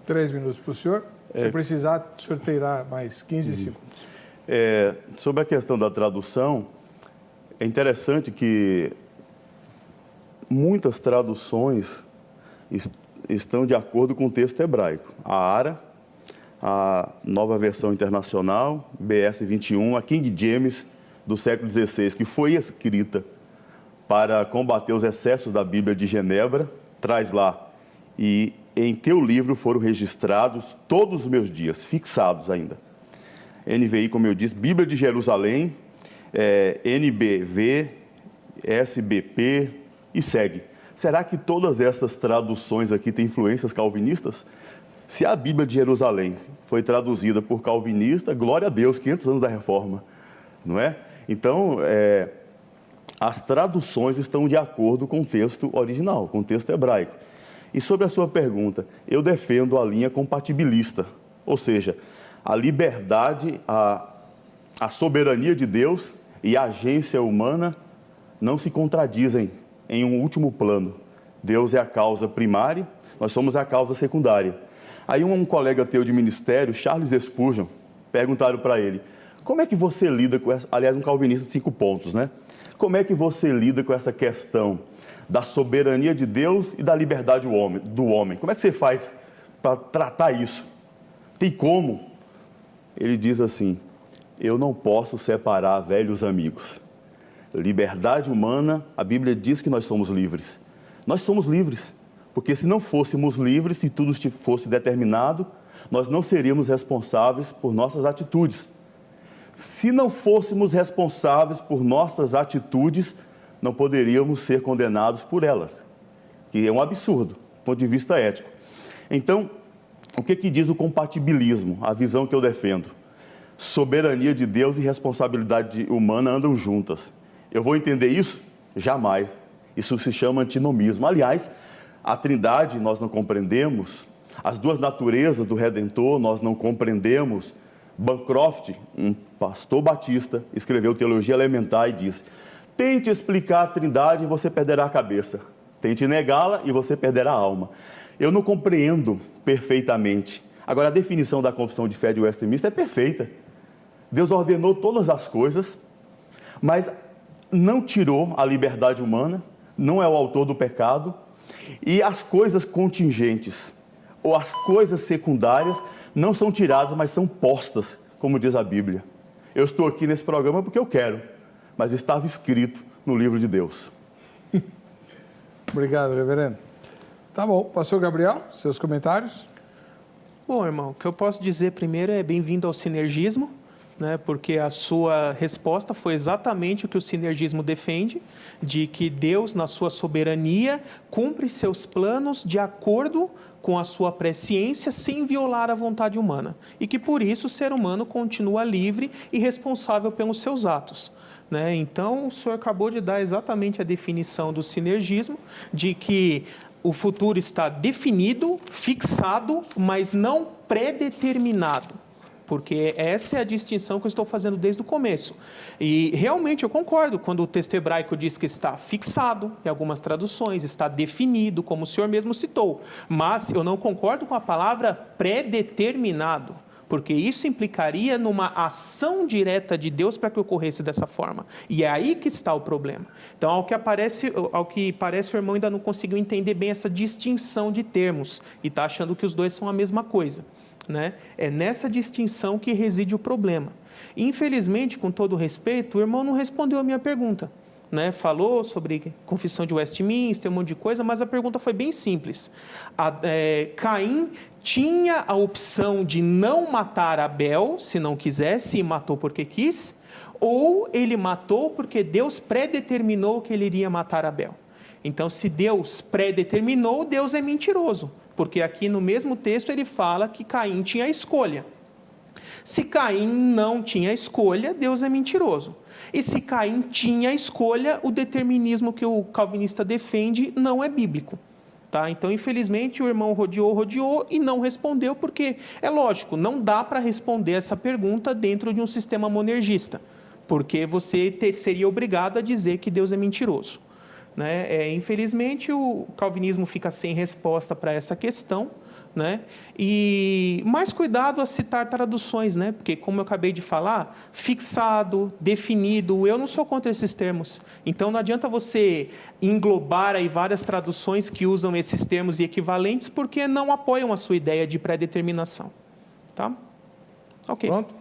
3 minutos para o senhor. Se precisar, o senhor terá mais 15 segundos. Sobre a questão da tradução, é interessante que muitas traduções estão de acordo com o texto hebraico. A ARA, a Nova Versão Internacional, BS 21, a King James do século XVI, que foi escrita para combater os excessos da Bíblia de Genebra, traz lá: e em teu livro foram registrados todos os meus dias, fixados ainda. NVI, como eu disse, Bíblia de Jerusalém, NBV, SBP e segue. Será que todas essas traduções aqui têm influências calvinistas? Se a Bíblia de Jerusalém foi traduzida por calvinista, glória a Deus, 500 anos da Reforma, não é? Então, as traduções estão de acordo com o texto original, com o texto hebraico. E sobre a sua pergunta, eu defendo a linha compatibilista, ou seja, a liberdade, a soberania de Deus e a agência humana não se contradizem em um último plano. Deus é a causa primária, nós somos a causa secundária. Aí um colega teu de ministério, Charles Spurgeon, perguntaram para ele: como é que você lida com essa... Aliás, um calvinista de 5 pontos, né? Como é que você lida com essa questão da soberania de Deus e da liberdade do homem? Como é que você faz para tratar isso? Tem como? Ele diz assim: eu não posso separar velhos amigos. Liberdade humana, a Bíblia diz que nós somos livres. Nós somos livres, porque se não fôssemos livres, se tudo fosse determinado, nós não seríamos responsáveis por nossas atitudes. Se não fôssemos responsáveis por nossas atitudes, não poderíamos ser condenados por elas, que é um absurdo, do ponto de vista ético. Então, o que diz o compatibilismo, a visão que eu defendo? Soberania de Deus e responsabilidade humana andam juntas. Eu vou entender isso? Jamais. Isso se chama antinomismo. Aliás, a Trindade nós não compreendemos, as duas naturezas do Redentor nós não compreendemos. Bancroft, um pastor batista, escreveu Teologia Elementar e disse: tente explicar a Trindade e você perderá a cabeça. Tente negá-la e você perderá a alma. Eu não compreendo perfeitamente. Agora, a definição da Confissão de Fé de Westminster é perfeita. Deus ordenou todas as coisas, mas não tirou a liberdade humana, não é o autor do pecado, e as coisas contingentes, ou as coisas secundárias, não são tiradas, mas são postas, como diz a Bíblia. Eu estou aqui nesse programa porque eu quero, mas estava escrito no livro de Deus. Obrigado, reverendo. Tá bom. Pastor Gabriel, seus comentários? Bom, irmão, o que eu posso dizer primeiro é bem-vindo ao sinergismo, né? Porque a sua resposta foi exatamente o que o sinergismo defende, de que Deus, na sua soberania, cumpre seus planos de acordo com a sua presciência, sem violar a vontade humana. E que, por isso, o ser humano continua livre e responsável pelos seus atos. Né? Então, o senhor acabou de dar exatamente a definição do sinergismo, de que o futuro está definido, fixado, mas não predeterminado. Porque essa é a distinção que eu estou fazendo desde o começo. E realmente eu concordo quando o texto hebraico diz que está fixado, em algumas traduções, está definido, como o senhor mesmo citou. Mas eu não concordo com a palavra predeterminado, porque isso implicaria numa ação direta de Deus para que ocorresse dessa forma. E é aí que está o problema. Então, ao que parece, o irmão ainda não conseguiu entender bem essa distinção de termos e está achando que os dois são a mesma coisa. Né? É nessa distinção que reside o problema. Infelizmente, com todo respeito, o irmão não respondeu a minha pergunta. Né? Falou sobre confissão de Westminster, um monte de coisa, mas a pergunta foi bem simples. Caim tinha a opção de não matar Abel, se não quisesse, e matou porque quis, ou ele matou porque Deus predeterminou que ele iria matar Abel. Então, se Deus predeterminou, Deus é mentiroso, porque aqui no mesmo texto ele fala que Caim tinha a escolha. Se Caim não tinha escolha, Deus é mentiroso. E se Caim tinha escolha, o determinismo que o calvinista defende não é bíblico. Tá? Então, infelizmente, o irmão rodeou e não respondeu, porque, é lógico, não dá para responder essa pergunta dentro de um sistema monergista, porque você seria obrigado a dizer que Deus é mentiroso. Né? Infelizmente, o calvinismo fica sem resposta para essa questão, né? E mais cuidado a citar traduções, né? Porque, como eu acabei de falar, fixado, definido, eu não sou contra esses termos. Então, não adianta você englobar aí várias traduções que usam esses termos e equivalentes, porque não apoiam a sua ideia de pré-determinação. Tá? Ok. Pronto.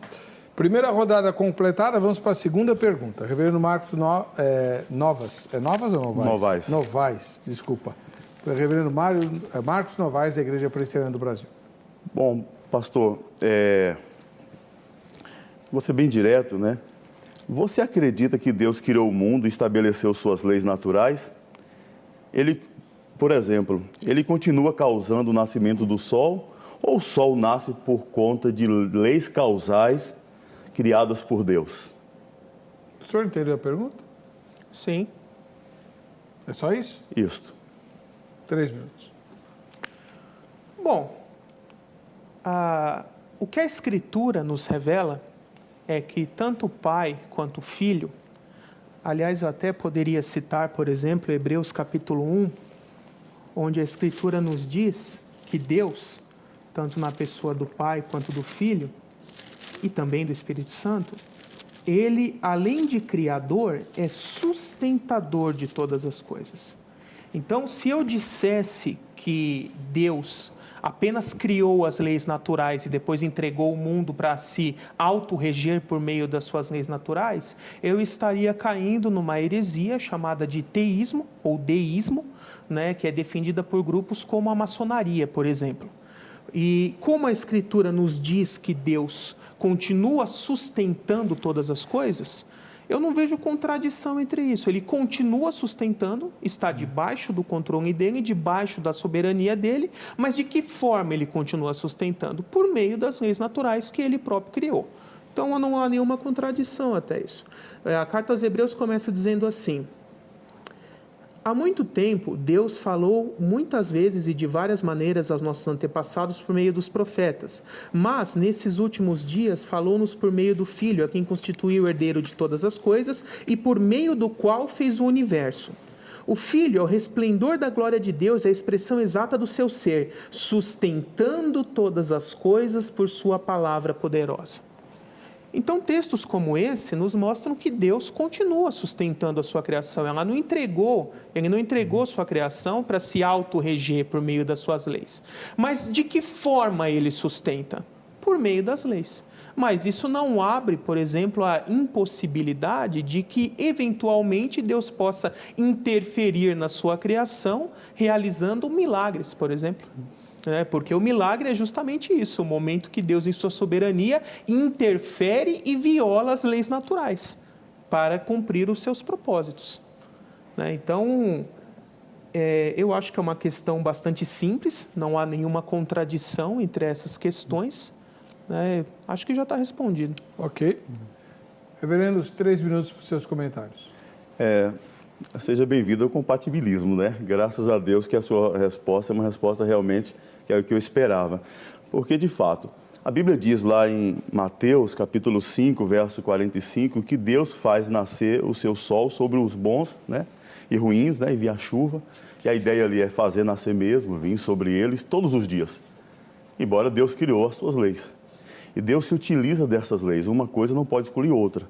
Primeira rodada completada, vamos para a segunda pergunta. Reverendo Marcos Novas. É Novas ou Novaes? Novaes. Novaes, desculpa. Reverendo Marcos Novaes, da Igreja Presbiteriana do Brasil. Bom, pastor, vou ser bem direto, né? Você acredita que Deus criou o mundo e estabeleceu suas leis naturais? Ele, por exemplo, ele continua causando o nascimento do sol, ou o sol nasce por conta de leis causais criadas por Deus? O senhor entendeu a pergunta? Sim. É só isso? Isto. 3 minutos. Bom, o que a Escritura nos revela é que tanto o Pai quanto o Filho, aliás, eu até poderia citar, por exemplo, Hebreus capítulo 1, onde a Escritura nos diz que Deus, tanto na pessoa do Pai quanto do Filho, e também do Espírito Santo, ele, além de criador, é sustentador de todas as coisas. Então, se eu dissesse que Deus apenas criou as leis naturais e depois entregou o mundo para se autorreger por meio das suas leis naturais, eu estaria caindo numa heresia chamada de teísmo ou deísmo, né, que é defendida por grupos como a maçonaria, por exemplo. E como a Escritura nos diz que Deus continua sustentando todas as coisas, eu não vejo contradição entre isso. Ele continua sustentando, está debaixo do controle dele, debaixo da soberania dele, mas de que forma ele continua sustentando? Por meio das leis naturais que ele próprio criou. Então, não há nenhuma contradição até isso. A carta aos Hebreus começa dizendo assim: há muito tempo, Deus falou muitas vezes e de várias maneiras aos nossos antepassados por meio dos profetas. Mas, nesses últimos dias, falou-nos por meio do Filho, a quem constituiu o herdeiro de todas as coisas e por meio do qual fez o universo. O Filho é o resplendor da glória de Deus, é a expressão exata do seu ser, sustentando todas as coisas por sua palavra poderosa. Então, textos como esse nos mostram que Deus continua sustentando a sua criação. Ele não entregou sua criação para se autorreger por meio das suas leis. Mas de que forma ele sustenta? por meio das leis. Mas isso não abre, por exemplo, a impossibilidade de que, eventualmente, Deus possa interferir na sua criação, realizando milagres, por exemplo. Porque o milagre é justamente isso, o momento que Deus, em sua soberania, interfere e viola as leis naturais para cumprir os seus propósitos. Então, eu acho que é uma questão bastante simples, não há nenhuma contradição entre essas questões. Acho que já está respondido. Ok. Reverendo, 3 minutos para os seus comentários. Seja bem-vindo ao compatibilismo, né? Graças a Deus que a sua resposta é uma resposta realmente que é o que eu esperava. Porque, de fato, a Bíblia diz lá em Mateus, capítulo 5, verso 45, que Deus faz nascer o seu sol sobre os bons, né, e ruins, né, envia chuva. E a ideia ali é fazer nascer mesmo, vir sobre eles todos os dias. Embora Deus criou as suas leis. E Deus se utiliza dessas leis, uma coisa não pode excluir outra.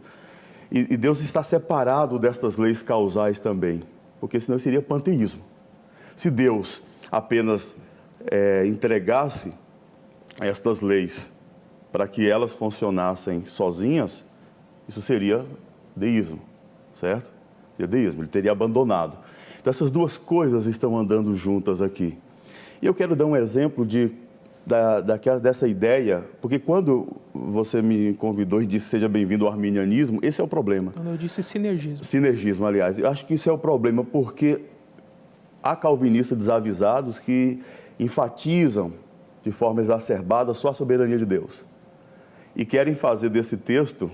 E Deus está separado destas leis causais também, porque senão seria panteísmo. Se Deus apenas entregasse estas leis para que elas funcionassem sozinhas, isso seria deísmo, certo? Seria deísmo, ele teria abandonado. Então essas duas coisas estão andando juntas aqui. E eu quero dar um exemplo dessa ideia, porque quando você me convidou e disse seja bem-vindo ao arminianismo, esse é o problema. Quando eu disse sinergismo. Sinergismo, aliás. Eu acho que isso é o problema, porque há calvinistas desavisados que enfatizam de forma exacerbada só a soberania de Deus. E querem fazer desse texto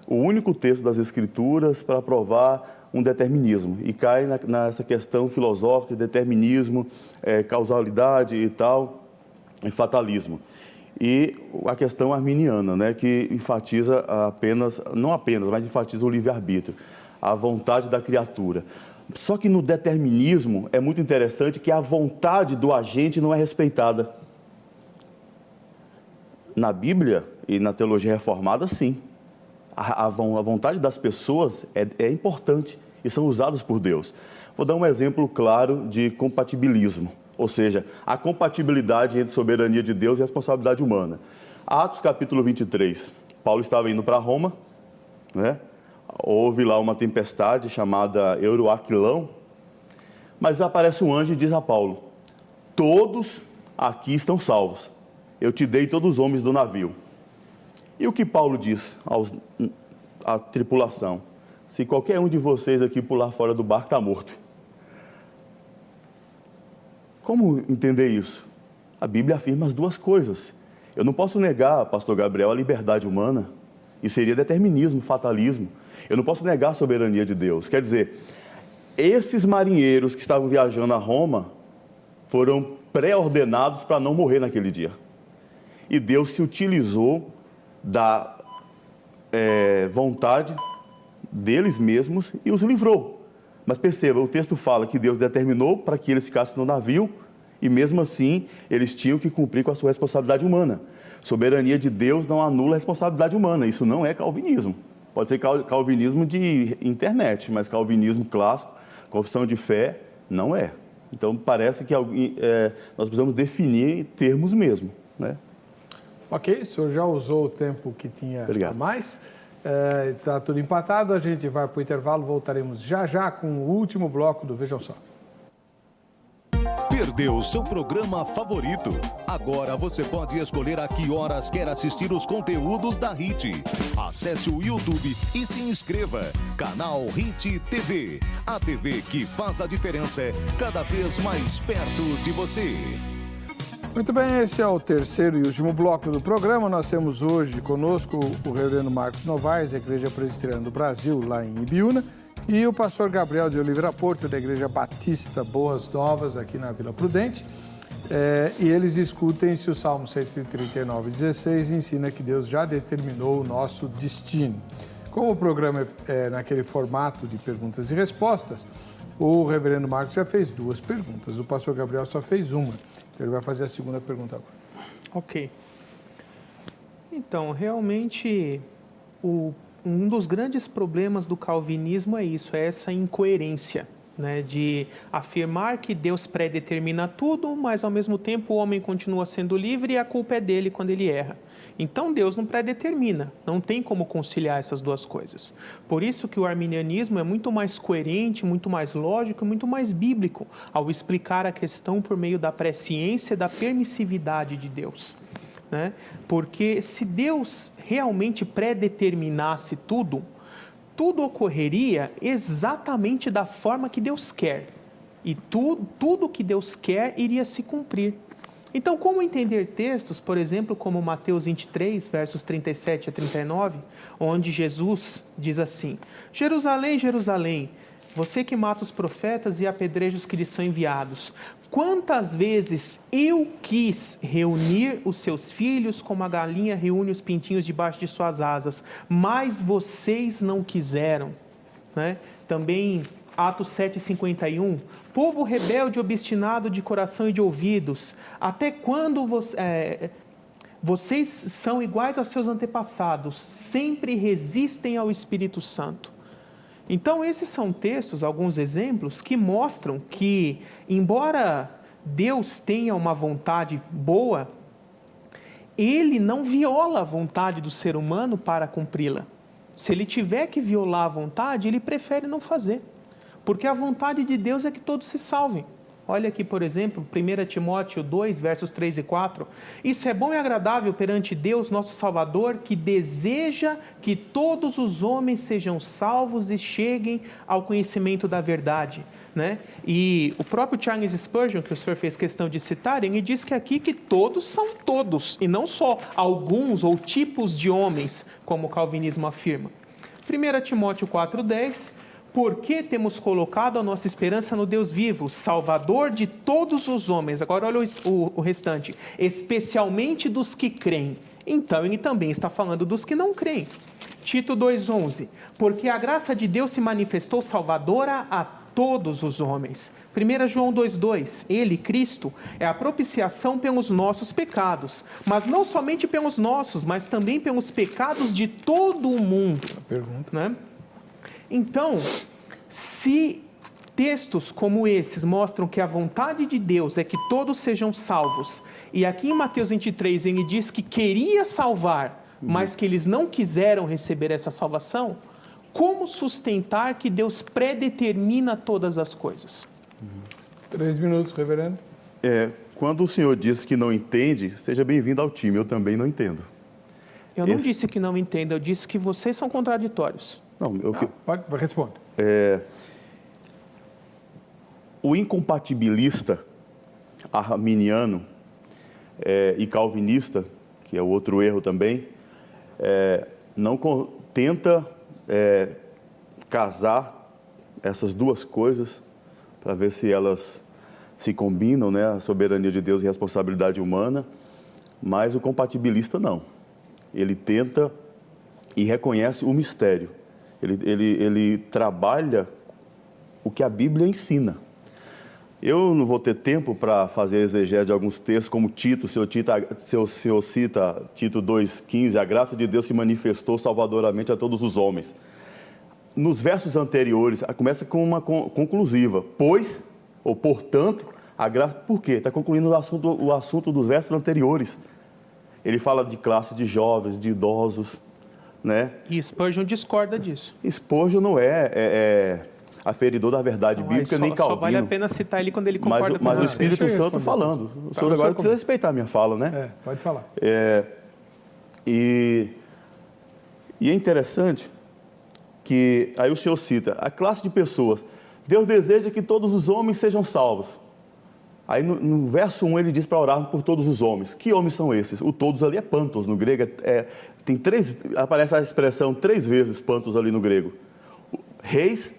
o único texto das Escrituras para provar um determinismo. E cai nessa questão filosófica de determinismo, causalidade e tal, e fatalismo. E a questão arminiana, né, que enfatiza mas enfatiza o livre-arbítrio, a vontade da criatura. Só que no determinismo é muito interessante que a vontade do agente não é respeitada. Na Bíblia e na teologia reformada, sim. A vontade das pessoas é importante e são usadas por Deus. Vou dar um exemplo claro de compatibilismo, ou seja, a compatibilidade entre soberania de Deus e responsabilidade humana. Atos capítulo 23, Paulo estava indo para Roma, né? Houve lá uma tempestade chamada Euroaquilão, mas aparece um anjo e diz a Paulo: todos aqui estão salvos, eu te dei todos os homens do navio. E o que Paulo diz à tripulação? Se qualquer um de vocês aqui pular fora do barco, está morto. Como entender isso? A Bíblia afirma as duas coisas. Eu não posso negar, pastor Gabriel, a liberdade humana. Isso seria determinismo, fatalismo. Eu não posso negar a soberania de Deus. Quer dizer, esses marinheiros que estavam viajando a Roma foram pré-ordenados para não morrer naquele dia. E Deus se utilizou da vontade deles mesmos e os livrou. Mas perceba, o texto fala que Deus determinou para que eles ficassem no navio e mesmo assim eles tinham que cumprir com a sua responsabilidade humana. Soberania de Deus não anula a responsabilidade humana, isso não é calvinismo. Pode ser calvinismo de internet, mas calvinismo clássico, confissão de fé, não é. Então parece que nós precisamos definir termos mesmo, né? Ok, o senhor já usou o tempo que tinha a mais. Está tudo empatado, a gente vai para o intervalo, voltaremos já com o último bloco do Vejam Só. Perdeu seu programa favorito? Agora você pode escolher a que horas quer assistir os conteúdos da HIT. Acesse o YouTube e se inscreva. Canal HIT TV. A TV que faz a diferença cada vez mais perto de você. Muito bem, esse é o terceiro e último bloco do programa. Nós temos hoje conosco o reverendo Marcos Novaes, da Igreja Presbiteriana do Brasil, lá em Ibiúna, e o pastor Gabriel de Oliveira Porto, da Igreja Batista Boas Novas, aqui na Vila Prudente. E eles discutem se o Salmo 139:16 ensina que Deus já determinou o nosso destino. Como o programa é naquele formato de perguntas e respostas, o reverendo Marcos já fez 2 perguntas, o pastor Gabriel só fez uma. Então ele vai fazer a segunda pergunta agora. Ok. Então, realmente, um dos grandes problemas do calvinismo é isso, é essa incoerência, né, de afirmar que Deus predetermina tudo, mas ao mesmo tempo o homem continua sendo livre e a culpa é dele quando ele erra. Então Deus não predetermina, não tem como conciliar essas duas coisas. Por isso que o arminianismo é muito mais coerente, muito mais lógico e muito mais bíblico ao explicar a questão por meio da presciência e da permissividade de Deus, né? Porque se Deus realmente predeterminasse tudo, tudo ocorreria exatamente da forma que Deus quer. E tudo que Deus quer iria se cumprir. Então, como entender textos, por exemplo, como Mateus 23, versos 37 a 39, onde Jesus diz assim: Jerusalém, Jerusalém, você que mata os profetas e apedreja os que lhes são enviados, quantas vezes eu quis reunir os seus filhos como a galinha reúne os pintinhos debaixo de suas asas, mas vocês não quiseram, né? Também Atos 7,51, povo rebelde, obstinado de coração e de ouvidos, até quando vocês são iguais aos seus antepassados, sempre resistem ao Espírito Santo. Então, esses são textos, alguns exemplos, que mostram que, embora Deus tenha uma vontade boa, Ele não viola a vontade do ser humano para cumpri-la. Se Ele tiver que violar a vontade, Ele prefere não fazer. Porque a vontade de Deus é que todos se salvem. Olha aqui, por exemplo, 1 Timóteo 2, versos 3 e 4. Isso é bom e agradável perante Deus, nosso Salvador, que deseja que todos os homens sejam salvos e cheguem ao conhecimento da verdade, né? E o próprio Charles Spurgeon, que o senhor fez questão de citar, ele diz que aqui que todos são todos, e não só alguns ou tipos de homens, como o calvinismo afirma. 1 Timóteo 4, 10... Porque temos colocado a nossa esperança no Deus vivo, Salvador de todos os homens. Agora olha o restante. Especialmente dos que creem. Então ele também está falando dos que não creem. Tito 2,11. Porque a graça de Deus se manifestou salvadora a todos os homens. 1 João 2,2. Ele, Cristo, é a propiciação pelos nossos pecados. Mas não somente pelos nossos, mas também pelos pecados de todo o mundo. Pergunta. Né? Então, se textos como esses mostram que a vontade de Deus é que todos sejam salvos, e aqui em Mateus 23 ele diz que queria salvar, mas que eles não quiseram receber essa salvação, como sustentar que Deus predetermina todas as coisas? 3 minutos, reverendo. Quando o senhor diz que não entende, seja bem-vindo ao time, eu também não entendo. Eu não disse que não entendo, eu disse que vocês são contraditórios. Não, Pode responder. O incompatibilista arminiano e calvinista, que é o outro erro também, tenta casar essas duas coisas para ver se elas se combinam, né? A soberania de Deus e a responsabilidade humana, mas o compatibilista não. Ele tenta e reconhece o mistério. Ele trabalha o que a Bíblia ensina. Eu não vou ter tempo para fazer exegese de alguns textos, como Tito, se o senhor cita Tito 2,15, a graça de Deus se manifestou salvadoramente a todos os homens. Nos versos anteriores, começa com uma conclusiva, pois, ou portanto, a graça... Por quê? Está concluindo o assunto dos versos anteriores. Ele fala de classe de jovens, de idosos, né? E Spurgeon discorda disso. Spurgeon não é aferidor da verdade bíblica, nem Calvino. Só vale a pena citar ele quando ele concorda com você. Mas o Espírito Santo falando. O senhor agora precisa respeitar a minha fala, né? Pode falar. E é interessante que, aí o senhor cita, a classe de pessoas, Deus deseja que todos os homens sejam salvos. Aí no verso 1 ele diz para orar por todos os homens. Que homens são esses? O todos ali é pantos, no grego aparece a expressão 3 vezes pantos ali no grego. Reis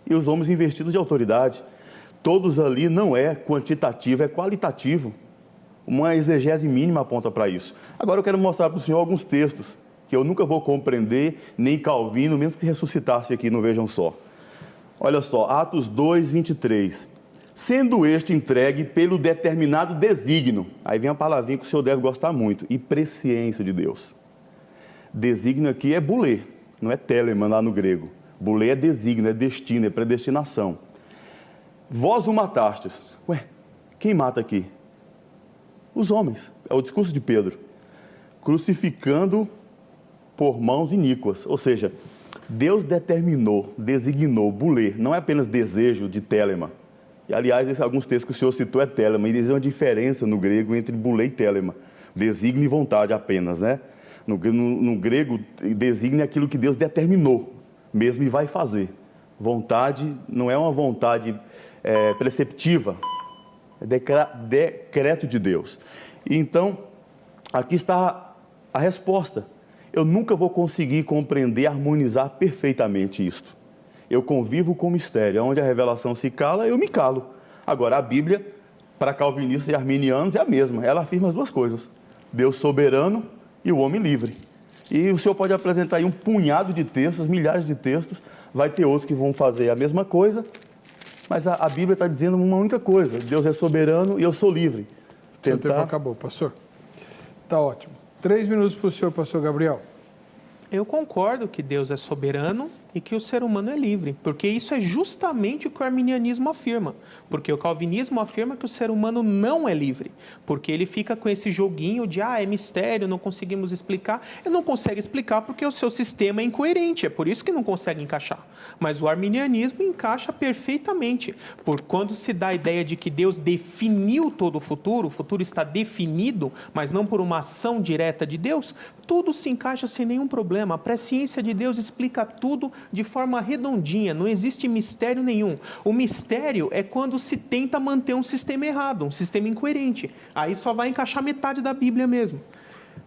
e os homens investidos de autoridade. Todos ali não é quantitativo, é qualitativo. Uma exegese mínima aponta para isso. Agora eu quero mostrar para o senhor alguns textos que eu nunca vou compreender, nem Calvino, mesmo que ressuscitasse aqui, não vejam só. Olha só, Atos 2, 23. Sendo este entregue pelo determinado desígnio. Aí vem a palavrinha que o senhor deve gostar muito. E presciência de Deus. Desígnio aqui é bulê, não é teleman lá no grego. Bulê é desígnio, é destino, é predestinação. vós o matastes. Ué, quem mata aqui? Os homens. É o discurso de Pedro. Crucificando por mãos iníquas. Ou seja, Deus determinou, designou, bulê, não é apenas desejo de telema. E, aliás, alguns textos que o senhor citou é telema, e existe uma diferença no grego entre bulê e telema. Designo e vontade apenas, né? No grego, designe aquilo que Deus determinou mesmo e vai fazer. Vontade não é uma vontade preceptiva, é decreto de Deus. E então, aqui está a resposta. Eu nunca vou conseguir compreender, harmonizar perfeitamente isto. Eu convivo com o mistério. Onde a revelação se cala, eu me calo. Agora, a Bíblia, para calvinistas e arminianos, é a mesma. Ela afirma as duas coisas. Deus soberano e o homem livre. E o senhor pode apresentar aí um punhado de textos, milhares de textos. Vai ter outros que vão fazer a mesma coisa. Mas a Bíblia está dizendo uma única coisa. Deus é soberano e eu sou livre. Seu tempo acabou, pastor. Está ótimo. 3 minutos para o senhor, pastor Gabriel. Eu concordo que Deus é soberano e que o ser humano é livre, porque isso é justamente o que o arminianismo afirma, porque o calvinismo afirma que o ser humano não é livre, porque ele fica com esse joguinho de, é mistério, não conseguimos explicar. Ele não consegue explicar porque o seu sistema é incoerente, é por isso que não consegue encaixar. Mas o arminianismo encaixa perfeitamente, por quando se dá a ideia de que Deus definiu todo o futuro está definido, mas não por uma ação direta de Deus, tudo se encaixa sem nenhum problema. A presciência de Deus explica tudo de forma redondinha, não existe mistério nenhum. O mistério é quando se tenta manter um sistema errado, um sistema incoerente. Aí só vai encaixar metade da Bíblia mesmo.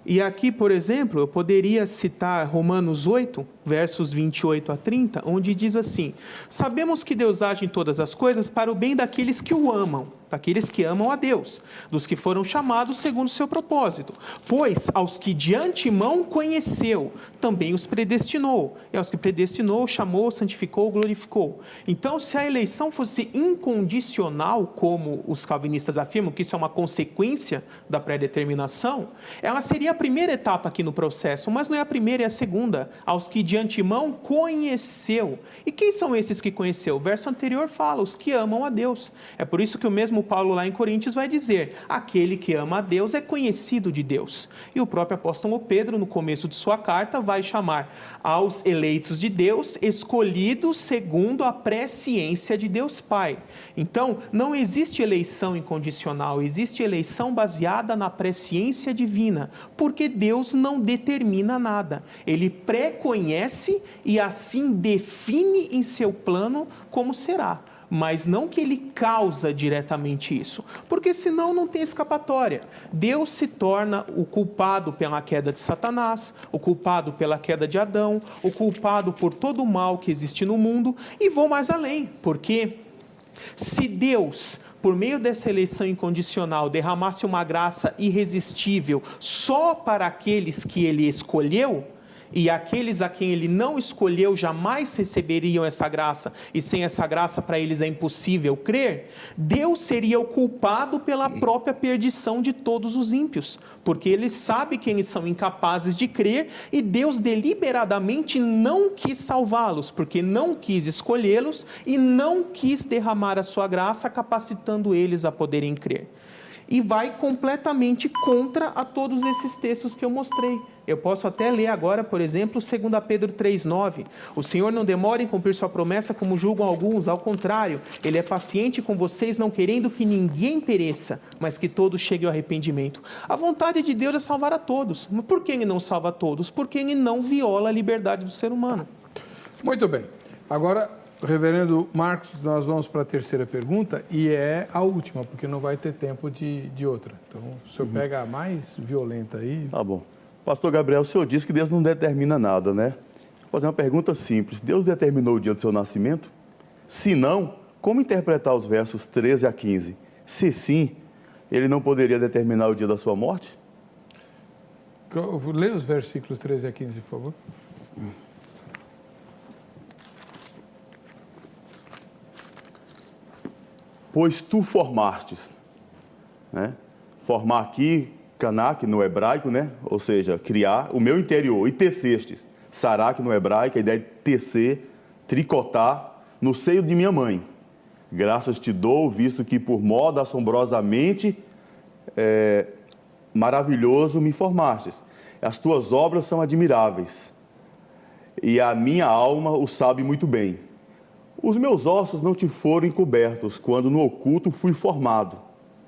E aqui, por exemplo, eu poderia citar Romanos 8, versos 28 a 30, onde diz assim: sabemos que Deus age em todas as coisas para o bem daqueles que o amam, daqueles que amam a Deus, dos que foram chamados segundo o seu propósito. Pois aos que de antemão conheceu, também os predestinou. E aos que predestinou, chamou, santificou, glorificou. Então, se a eleição fosse incondicional, como os calvinistas afirmam, que isso é uma consequência da predeterminação, ela seria a primeira etapa aqui no processo, mas não é a primeira, é a segunda. Aos que de antemão conheceu. E quem são esses que conheceu? O verso anterior fala, os que amam a Deus. É por isso que o mesmo Paulo lá em Coríntios vai dizer, aquele que ama a Deus é conhecido de Deus. E o próprio apóstolo Pedro, no começo de sua carta, vai chamar aos eleitos de Deus, escolhidos segundo a presciência de Deus Pai. Então, não existe eleição incondicional, existe eleição baseada na presciência divina, porque Deus não determina nada. Ele pré-conhece e assim define em seu plano como será. Mas não que ele causa diretamente isso, porque senão não tem escapatória. Deus se torna o culpado pela queda de Satanás, o culpado pela queda de Adão, o culpado por todo o mal que existe no mundo, e vou mais além, porque se Deus, por meio dessa eleição incondicional, derramasse uma graça irresistível só para aqueles que ele escolheu, e aqueles a quem ele não escolheu jamais receberiam essa graça, e sem essa graça para eles é impossível crer, Deus seria o culpado pela própria perdição de todos os ímpios, porque ele sabe que eles são incapazes de crer, e Deus deliberadamente não quis salvá-los, porque não quis escolhê-los e não quis derramar a sua graça, capacitando eles a poderem crer. E vai completamente contra a todos esses textos que eu mostrei. Eu posso até ler agora, por exemplo, 2 Pedro 3,9. O Senhor não demora em cumprir sua promessa, como julgam alguns, ao contrário, Ele é paciente com vocês, não querendo que ninguém pereça, mas que todos cheguem ao arrependimento. A vontade de Deus é salvar a todos. Mas por que Ele não salva a todos? Porque Ele não viola a liberdade do ser humano. Muito bem. Agora, reverendo Marcos, nós vamos para a terceira pergunta, e é a última, porque não vai ter tempo de outra. Então, o senhor pega a mais violenta aí. Tá bom. Pastor Gabriel, o senhor disse que Deus não determina nada, né? Vou fazer uma pergunta simples. Deus determinou o dia do seu nascimento? Se não, como interpretar os versos 13 a 15? Se sim, Ele não poderia determinar o dia da sua morte? Lê os versículos 13 a 15, por favor. Pois tu formastes, né? Formar aqui, canak no hebraico, né? Ou seja, criar o meu interior, e tecestes, sarak no hebraico, a ideia de tecer, tricotar no seio de minha mãe. Graças te dou, visto que por modo assombrosamente maravilhoso me formastes. As tuas obras são admiráveis, e a minha alma o sabe muito bem. Os meus ossos não te foram encobertos, quando no oculto fui formado.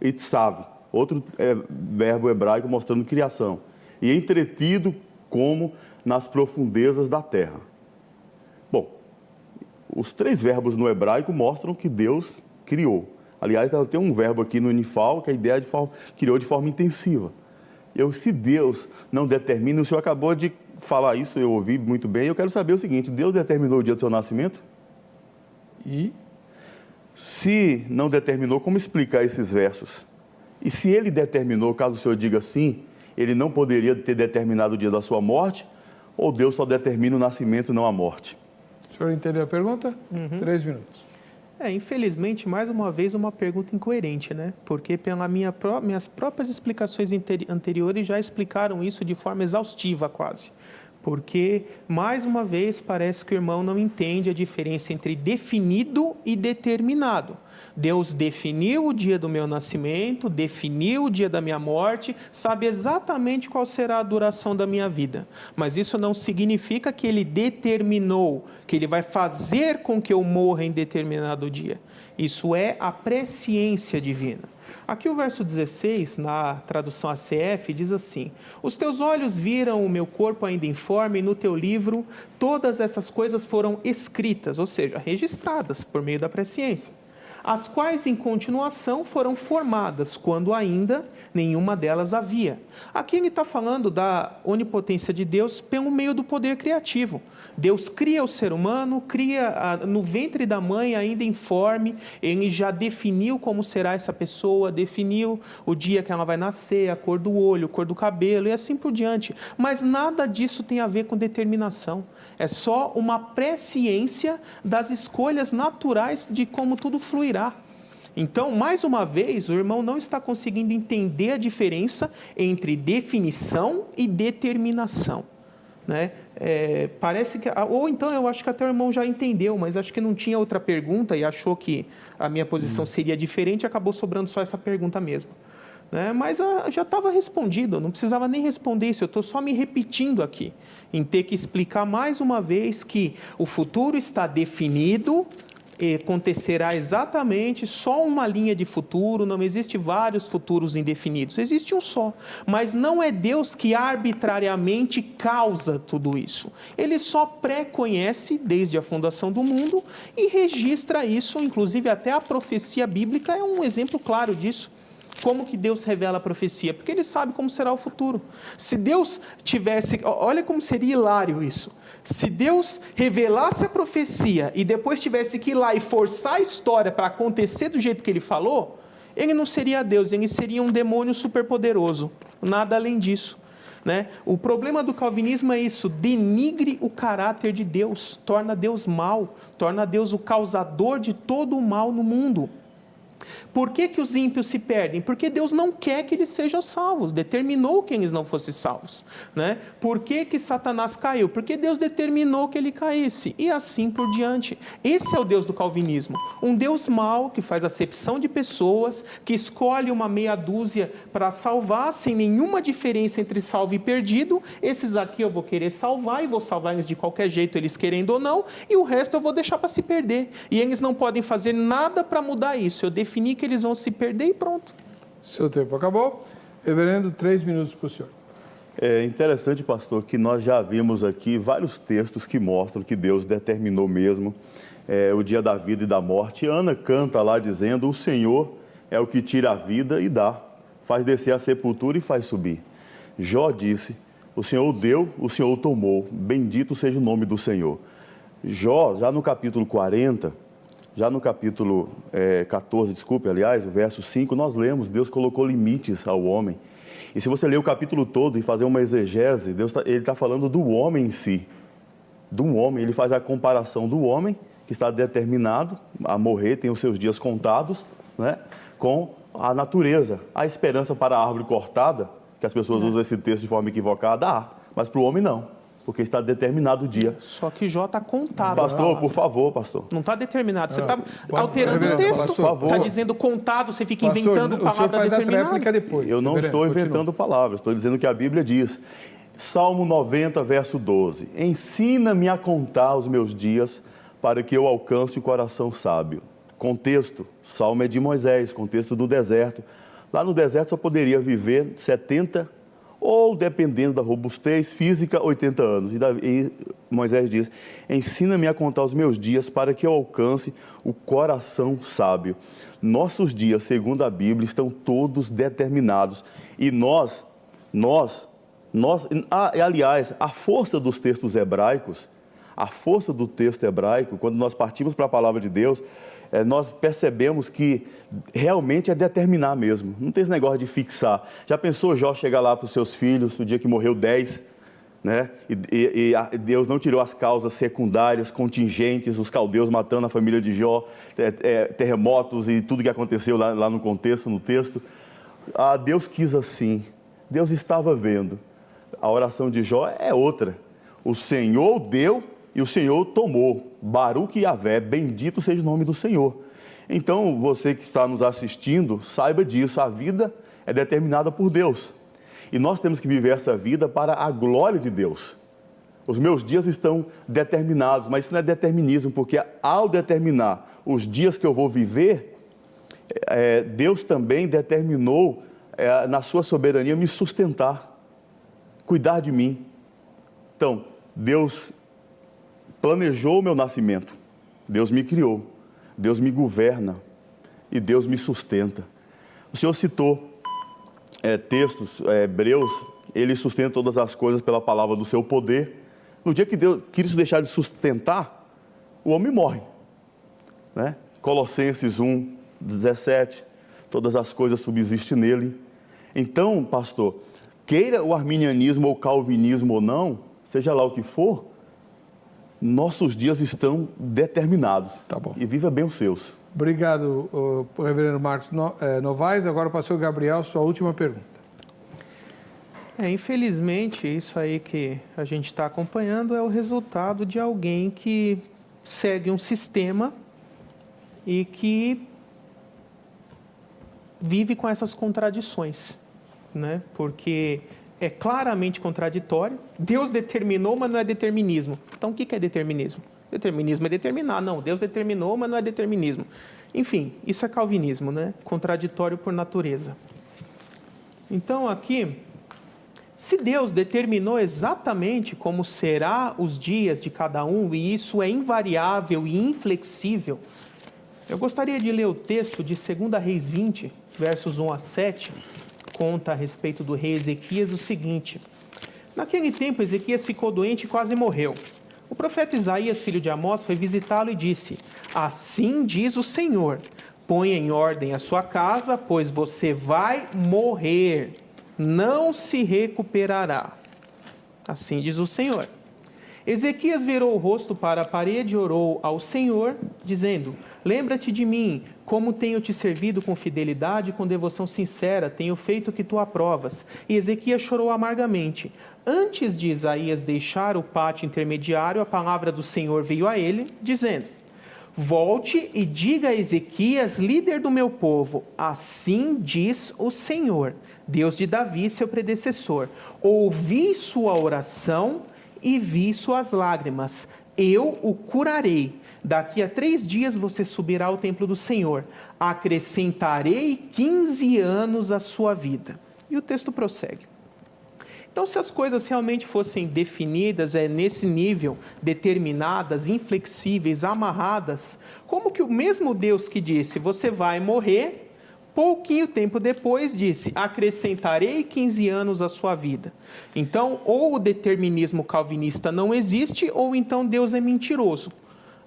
Etsav, outro verbo hebraico mostrando criação. E entretido como nas profundezas da terra. Bom, os 3 verbos no hebraico mostram que Deus criou. Aliás, tem um verbo aqui no Nifal, que a ideia criou de forma intensiva. Se Deus não determina, o senhor acabou de falar isso, eu ouvi muito bem, eu quero saber o seguinte: Deus determinou o dia do seu nascimento? E? Se não determinou, como explicar esses versos? E se ele determinou, caso o senhor diga sim, ele não poderia ter determinado o dia da sua morte? Ou Deus só determina o nascimento e não a morte? O senhor entendeu a pergunta? 3 minutos. Infelizmente, mais uma vez, uma pergunta incoerente, né? Porque pelas minhas próprias explicações anteriores já explicaram isso de forma exaustiva quase. Porque, mais uma vez, parece que o irmão não entende a diferença entre definido e determinado. Deus definiu o dia do meu nascimento, definiu o dia da minha morte, sabe exatamente qual será a duração da minha vida. Mas isso não significa que Ele determinou, que Ele vai fazer com que eu morra em determinado dia. Isso é a presciência divina. Aqui o verso 16, na tradução ACF, diz assim: os teus olhos viram o meu corpo ainda informe, e no teu livro todas essas coisas foram escritas, ou seja, registradas por meio da presciência, as quais em continuação foram formadas, quando ainda nenhuma delas havia. Aqui ele está falando da onipotência de Deus pelo meio do poder criativo. Deus cria o ser humano, cria no ventre da mãe ainda informe, ele já definiu como será essa pessoa, definiu o dia que ela vai nascer, a cor do olho, a cor do cabelo e assim por diante. Mas nada disso tem a ver com determinação. É só uma presciência das escolhas naturais de como tudo fluirá. Então, mais uma vez, o irmão não está conseguindo entender a diferença entre definição e determinação, né? Parece que, ou então eu acho que até o irmão já entendeu, mas acho que não tinha outra pergunta e achou que a minha posição seria diferente e acabou sobrando só essa pergunta mesmo, né? Mas já estava respondido, não precisava nem responder isso, eu estou só me repetindo aqui, em ter que explicar mais uma vez que o futuro está definido, acontecerá exatamente só uma linha de futuro, não existe vários futuros indefinidos, existe um só, mas não é Deus que arbitrariamente causa tudo isso, Ele só pré-conhece desde a fundação do mundo e registra isso, inclusive até a profecia bíblica é um exemplo claro disso. Como que Deus revela a profecia? Porque Ele sabe como será o futuro. Se Deus tivesse... Olha como seria hilário isso. Se Deus revelasse a profecia e depois tivesse que ir lá e forçar a história para acontecer do jeito que Ele falou, Ele não seria Deus, Ele seria um demônio superpoderoso. Nada além disso, né? O problema do calvinismo é isso, denigre o caráter de Deus, torna Deus mau, torna Deus o causador de todo o mal no mundo. Por que os ímpios se perdem? Porque Deus não quer que eles sejam salvos, determinou que eles não fossem salvos, né? Por que Satanás caiu? Porque Deus determinou que ele caísse, e assim por diante. Esse é o Deus do calvinismo, um Deus mau que faz acepção de pessoas, que escolhe uma meia dúzia para salvar, sem nenhuma diferença entre salvo e perdido. Esses aqui eu vou querer salvar, e vou salvar eles de qualquer jeito, eles querendo ou não, e o resto eu vou deixar para se perder, e eles não podem fazer nada para mudar isso. Eu defini que eles vão se perder e pronto. Seu tempo acabou. Reverendo, 3 minutos para o senhor. É interessante, pastor, que nós já vimos aqui vários textos que mostram que Deus determinou mesmo o dia da vida e da morte. Ana canta lá dizendo: o Senhor é o que tira a vida e dá, faz descer a sepultura e faz subir. Jó disse: o Senhor deu, o Senhor tomou, bendito seja o nome do Senhor. Jó, já no capítulo 40... Já no capítulo 14, o verso 5, nós lemos, Deus colocou limites ao homem. E se você ler o capítulo todo e fazer uma exegese, Ele está falando do homem em si. Do homem, Ele faz a comparação do homem, que está determinado a morrer, tem os seus dias contados, né, com a natureza. A esperança para a árvore cortada, que as pessoas usam esse texto de forma equivocada, mas para o homem não. porque está determinado o dia. Só que Jó está contado. Pastor, por favor, pastor. Não está determinado. Você está alterando o texto. Está dizendo contado, você fica inventando palavra determinada. Réplica depois. Eu não estou inventando palavras, estou dizendo que a Bíblia diz. Salmo 90, verso 12. Ensina-me a contar os meus dias para que eu alcance o coração sábio. Contexto, Salmo é de Moisés, contexto do deserto. Lá no deserto só poderia viver 70 ou, dependendo da robustez física, 80 anos. E Moisés diz, ensina-me a contar os meus dias para que eu alcance o coração sábio. Nossos dias, segundo a Bíblia, estão todos determinados. E aliás, a força dos textos hebraicos, quando nós partimos para a palavra de Deus, nós percebemos que realmente é determinar mesmo. Não tem esse negócio de fixar. Já pensou Jó chegar lá para os seus filhos, no dia que morreu 10, né? E Deus não tirou as causas secundárias, contingentes, os caldeus matando a família de Jó, terremotos e tudo que aconteceu lá no contexto, no texto. Deus quis assim. Deus estava vendo. A oração de Jó é outra. O Senhor deu e o Senhor tomou. Baruque Yavé, bendito seja o nome do Senhor. Então, você que está nos assistindo, saiba disso. A vida é determinada por Deus. E nós temos que viver essa vida para a glória de Deus. Os meus dias estão determinados, mas isso não é determinismo, porque ao determinar os dias que eu vou viver, Deus também determinou, na sua soberania, me sustentar, cuidar de mim. Então, Deus planejou o meu nascimento, Deus me criou, Deus me governa e Deus me sustenta. O Senhor citou textos, Hebreus, Ele sustenta todas as coisas pela palavra do seu poder. No dia que Deus quis deixar de sustentar, o homem morre, né? Colossenses 1, 17, todas as coisas subsistem nele. Então, pastor, queira o arminianismo ou o calvinismo ou não, seja lá o que for, nossos dias estão determinados. Tá bom. E viva bem os seus. Obrigado, reverendo Marcos Novaes. Agora, pastor Gabriel, sua última pergunta. Infelizmente, isso aí que a gente está acompanhando é o resultado de alguém que segue um sistema e que vive com essas contradições, né? Porque é claramente contraditório. Deus determinou, mas não é determinismo. Então, o que é determinismo? Determinismo é determinar. Não, Deus determinou, mas não é determinismo. Enfim, isso é calvinismo, né? Contraditório por natureza. Então, aqui, se Deus determinou exatamente como será os dias de cada um, e isso é invariável e inflexível, eu gostaria de ler o texto de 2 Reis 20, versos 1 a 7, conta a respeito do rei Ezequias o seguinte: naquele tempo, Ezequias ficou doente e quase morreu. O profeta Isaías, filho de Amós, foi visitá-lo e disse: assim diz o Senhor, ponha em ordem a sua casa, pois você vai morrer, não se recuperará. Assim diz o Senhor. Ezequias virou o rosto para a parede e orou ao Senhor, dizendo: lembra-te de mim, como tenho te servido com fidelidade e com devoção sincera, tenho feito o que tu aprovas. E Ezequias chorou amargamente. Antes de Isaías deixar o pátio intermediário, a palavra do Senhor veio a ele, dizendo: volte e diga a Ezequias, líder do meu povo, assim diz o Senhor, Deus de Davi, seu predecessor, ouvi sua oração e vi suas lágrimas, eu o curarei. Daqui a 3 dias você subirá ao templo do Senhor, acrescentarei 15 anos à sua vida. E o texto prossegue. Então, se as coisas realmente fossem definidas nesse nível, determinadas, inflexíveis, amarradas, como que o mesmo Deus que disse, você vai morrer, pouquinho tempo depois disse, acrescentarei 15 anos à sua vida. Então, ou o determinismo calvinista não existe, ou então Deus é mentiroso.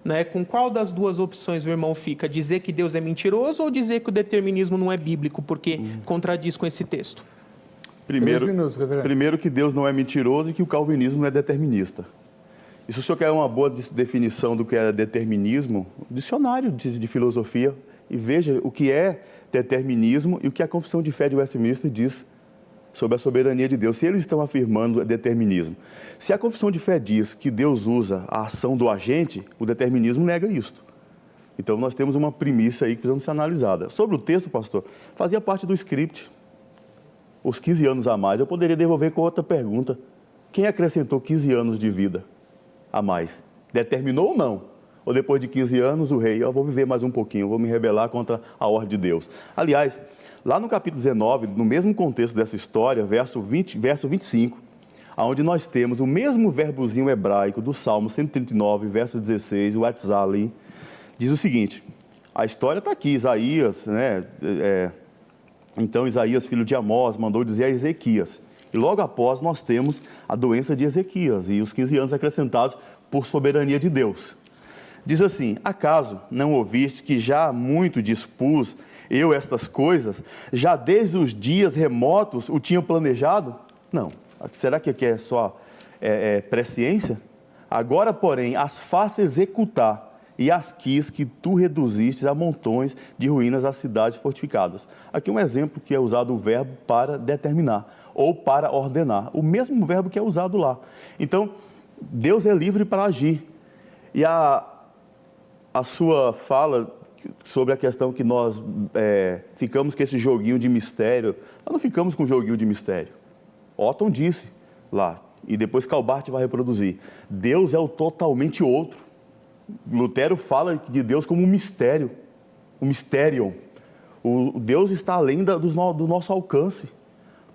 Né? Com qual das duas opções o irmão fica? Dizer que Deus é mentiroso ou dizer que o determinismo não é bíblico, porque contradiz com esse texto? Primeiro que Deus não é mentiroso e que o calvinismo não é determinista. E se o senhor quer uma boa definição do que é determinismo, dicionário de filosofia, e veja o que é determinismo e o que a Confissão de Fé de Westminster diz sobre a soberania de Deus, se eles estão afirmando determinismo. Se a confissão de fé diz que Deus usa a ação do agente, o determinismo nega isto. Então, nós temos uma premissa aí que precisa ser analisada. Sobre o texto, pastor, fazia parte do script. Os 15 anos a mais, eu poderia devolver com outra pergunta. Quem acrescentou 15 anos de vida a mais? Determinou ou não? Ou depois de 15 anos, o rei, eu vou viver mais um pouquinho, vou me rebelar contra a ordem de Deus. Aliás, lá no capítulo 19, no mesmo contexto dessa história, verso 25, onde nós temos o mesmo verbozinho hebraico do Salmo 139, verso 16, o Etzali, diz o seguinte, a história está aqui, Isaías, né? Então Isaías, filho de Amós, mandou dizer a Ezequias. E logo após nós temos a doença de Ezequias e os 15 anos acrescentados por soberania de Deus. Diz assim, acaso não ouviste que já há muito dispus eu estas coisas, já desde os dias remotos o tinha planejado? Não. Será que aqui é só presciência? Agora, porém, as faço executar e as quis que tu reduzistes a montões de ruínas às cidades fortificadas. Aqui um exemplo que é usado o verbo para determinar ou para ordenar. O mesmo verbo que é usado lá. Então, Deus é livre para agir. E a sua fala sobre a questão que nós ficamos com esse joguinho de mistério, nós não ficamos com joguinho de mistério. Otton disse lá, e depois Calbart vai reproduzir, Deus é o totalmente outro. Lutero fala de Deus como um mistério, um mysterion. O Deus está além do nosso alcance.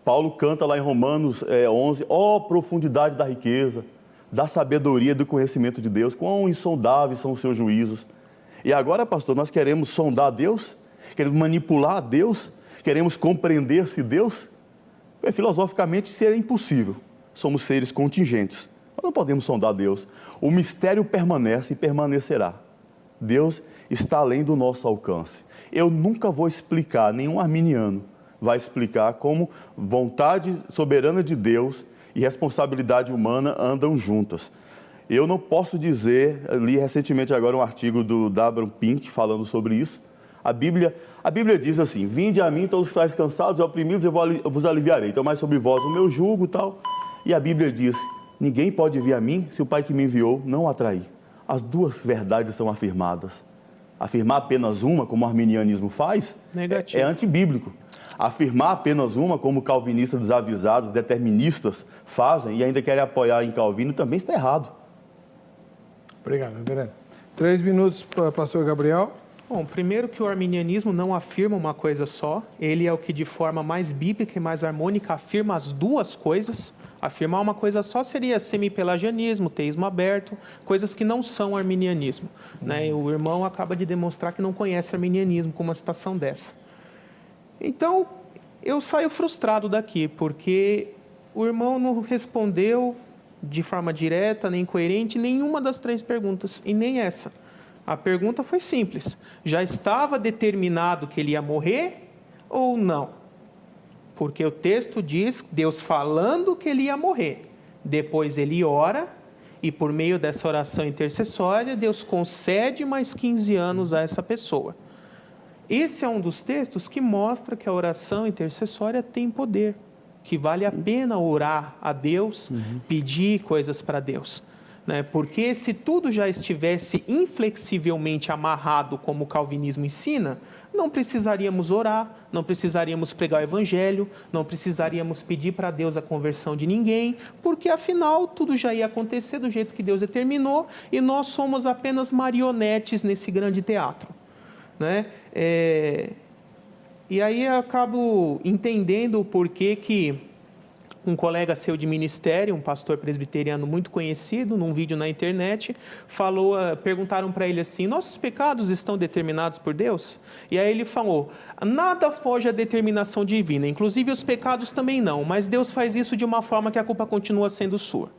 Paulo canta lá em Romanos 11, ó profundidade da riqueza, da sabedoria e do conhecimento de Deus, quão insondáveis são os seus juízos. E agora, pastor, nós queremos sondar Deus? Queremos manipular Deus? Queremos compreender-se Deus? Filosoficamente, isso é impossível. Somos seres contingentes. Nós não podemos sondar Deus. O mistério permanece e permanecerá. Deus está além do nosso alcance. Eu nunca vou explicar, nenhum arminiano vai explicar como vontade soberana de Deus e responsabilidade humana andam juntas. Eu não posso dizer, li recentemente agora um artigo do W. Pink falando sobre isso. A Bíblia diz assim, vinde a mim todos os que estáis cansados e oprimidos, eu vos aliviarei. Então, mais sobre vós o meu jugo e tal. E a Bíblia diz, ninguém pode vir a mim se o Pai que me enviou não o atrair. As duas verdades são afirmadas. Afirmar apenas uma, como o arminianismo faz, negativo, é antibíblico. Afirmar apenas uma, como calvinistas desavisados, deterministas fazem e ainda querem apoiar em Calvino, também está errado. Obrigado, reverendo. 3 minutos para o pastor Gabriel. Bom, primeiro que o arminianismo não afirma uma coisa só, ele é o que de forma mais bíblica e mais harmônica afirma as duas coisas. Afirmar uma coisa só seria semipelagianismo, teísmo aberto, coisas que não são arminianismo. Né? O irmão acaba de demonstrar que não conhece arminianismo com uma citação dessa. Então, eu saio frustrado daqui, porque o irmão não respondeu de forma direta, nem coerente, nenhuma das 3 perguntas, e nem essa. A pergunta foi simples. Já estava determinado que ele ia morrer ou não? Porque o texto diz, Deus falando que ele ia morrer. Depois ele ora, e por meio dessa oração intercessória, Deus concede mais 15 anos a essa pessoa. Esse é um dos textos que mostra que a oração intercessória tem poder, que vale a pena orar a Deus, pedir coisas para Deus. Né? Porque se tudo já estivesse inflexivelmente amarrado, como o calvinismo ensina, não precisaríamos orar, não precisaríamos pregar o evangelho, não precisaríamos pedir para Deus a conversão de ninguém, porque afinal tudo já ia acontecer do jeito que Deus determinou e nós somos apenas marionetes nesse grande teatro. Né? E aí eu acabo entendendo o porquê que um colega seu de ministério, um pastor presbiteriano muito conhecido, num vídeo na internet, perguntaram para ele assim, nossos pecados estão determinados por Deus? E aí ele falou, nada foge à determinação divina, inclusive os pecados também não, mas Deus faz isso de uma forma que a culpa continua sendo sua.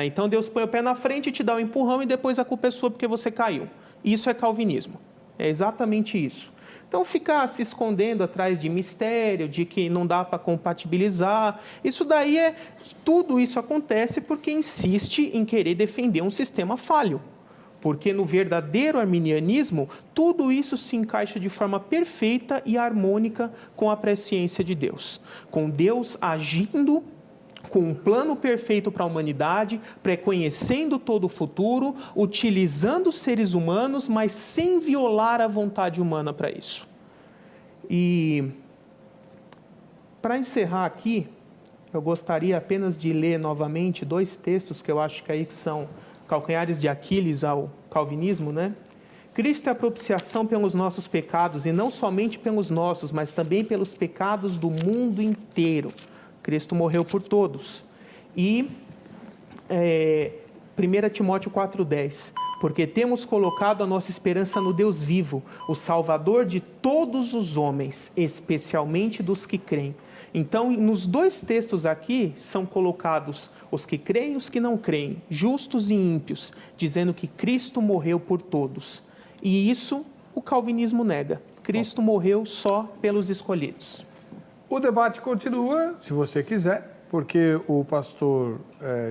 Então Deus põe o pé na frente, te dá um empurrão e depois a culpa é sua porque você caiu. Isso é calvinismo, é exatamente isso. Então, ficar se escondendo atrás de mistério, de que não dá para compatibilizar, tudo isso acontece porque insiste em querer defender um sistema falho. porque no verdadeiro arminianismo, tudo isso se encaixa de forma perfeita e harmônica com a presciência de Deus. Com Deus agindo com um plano perfeito para a humanidade, preconhecendo todo o futuro, utilizando os seres humanos, mas sem violar a vontade humana para isso. E, para encerrar aqui, eu gostaria apenas de ler novamente 2 textos que eu acho que aí que são calcanhares de Aquiles ao calvinismo, né? Cristo é a propiciação pelos nossos pecados, e não somente pelos nossos, mas também pelos pecados do mundo inteiro. Cristo morreu por todos. E 1 Timóteo 4,10, porque temos colocado a nossa esperança no Deus vivo, o Salvador de todos os homens, especialmente dos que creem. Então, nos 2 textos aqui, são colocados os que creem e os que não creem, justos e ímpios, dizendo que Cristo morreu por todos. E isso o calvinismo nega. Cristo morreu só pelos escolhidos. O debate continua, se você quiser, porque o pastor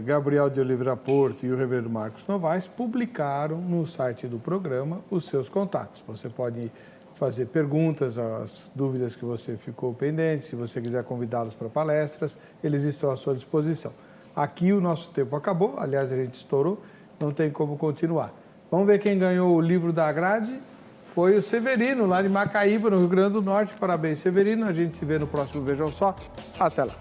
Gabriel de Oliveira Porto e o reverendo Marcos Novaes publicaram no site do programa os seus contatos. Você pode fazer perguntas, as dúvidas que você ficou pendente, se você quiser convidá-los para palestras, eles estão à sua disposição. Aqui o nosso tempo acabou, aliás, a gente estourou, não tem como continuar. Vamos ver quem ganhou o livro da grade. Foi o Severino, lá de Macaíba, no Rio Grande do Norte. Parabéns, Severino. A gente se vê no próximo Vejam Só. Até lá.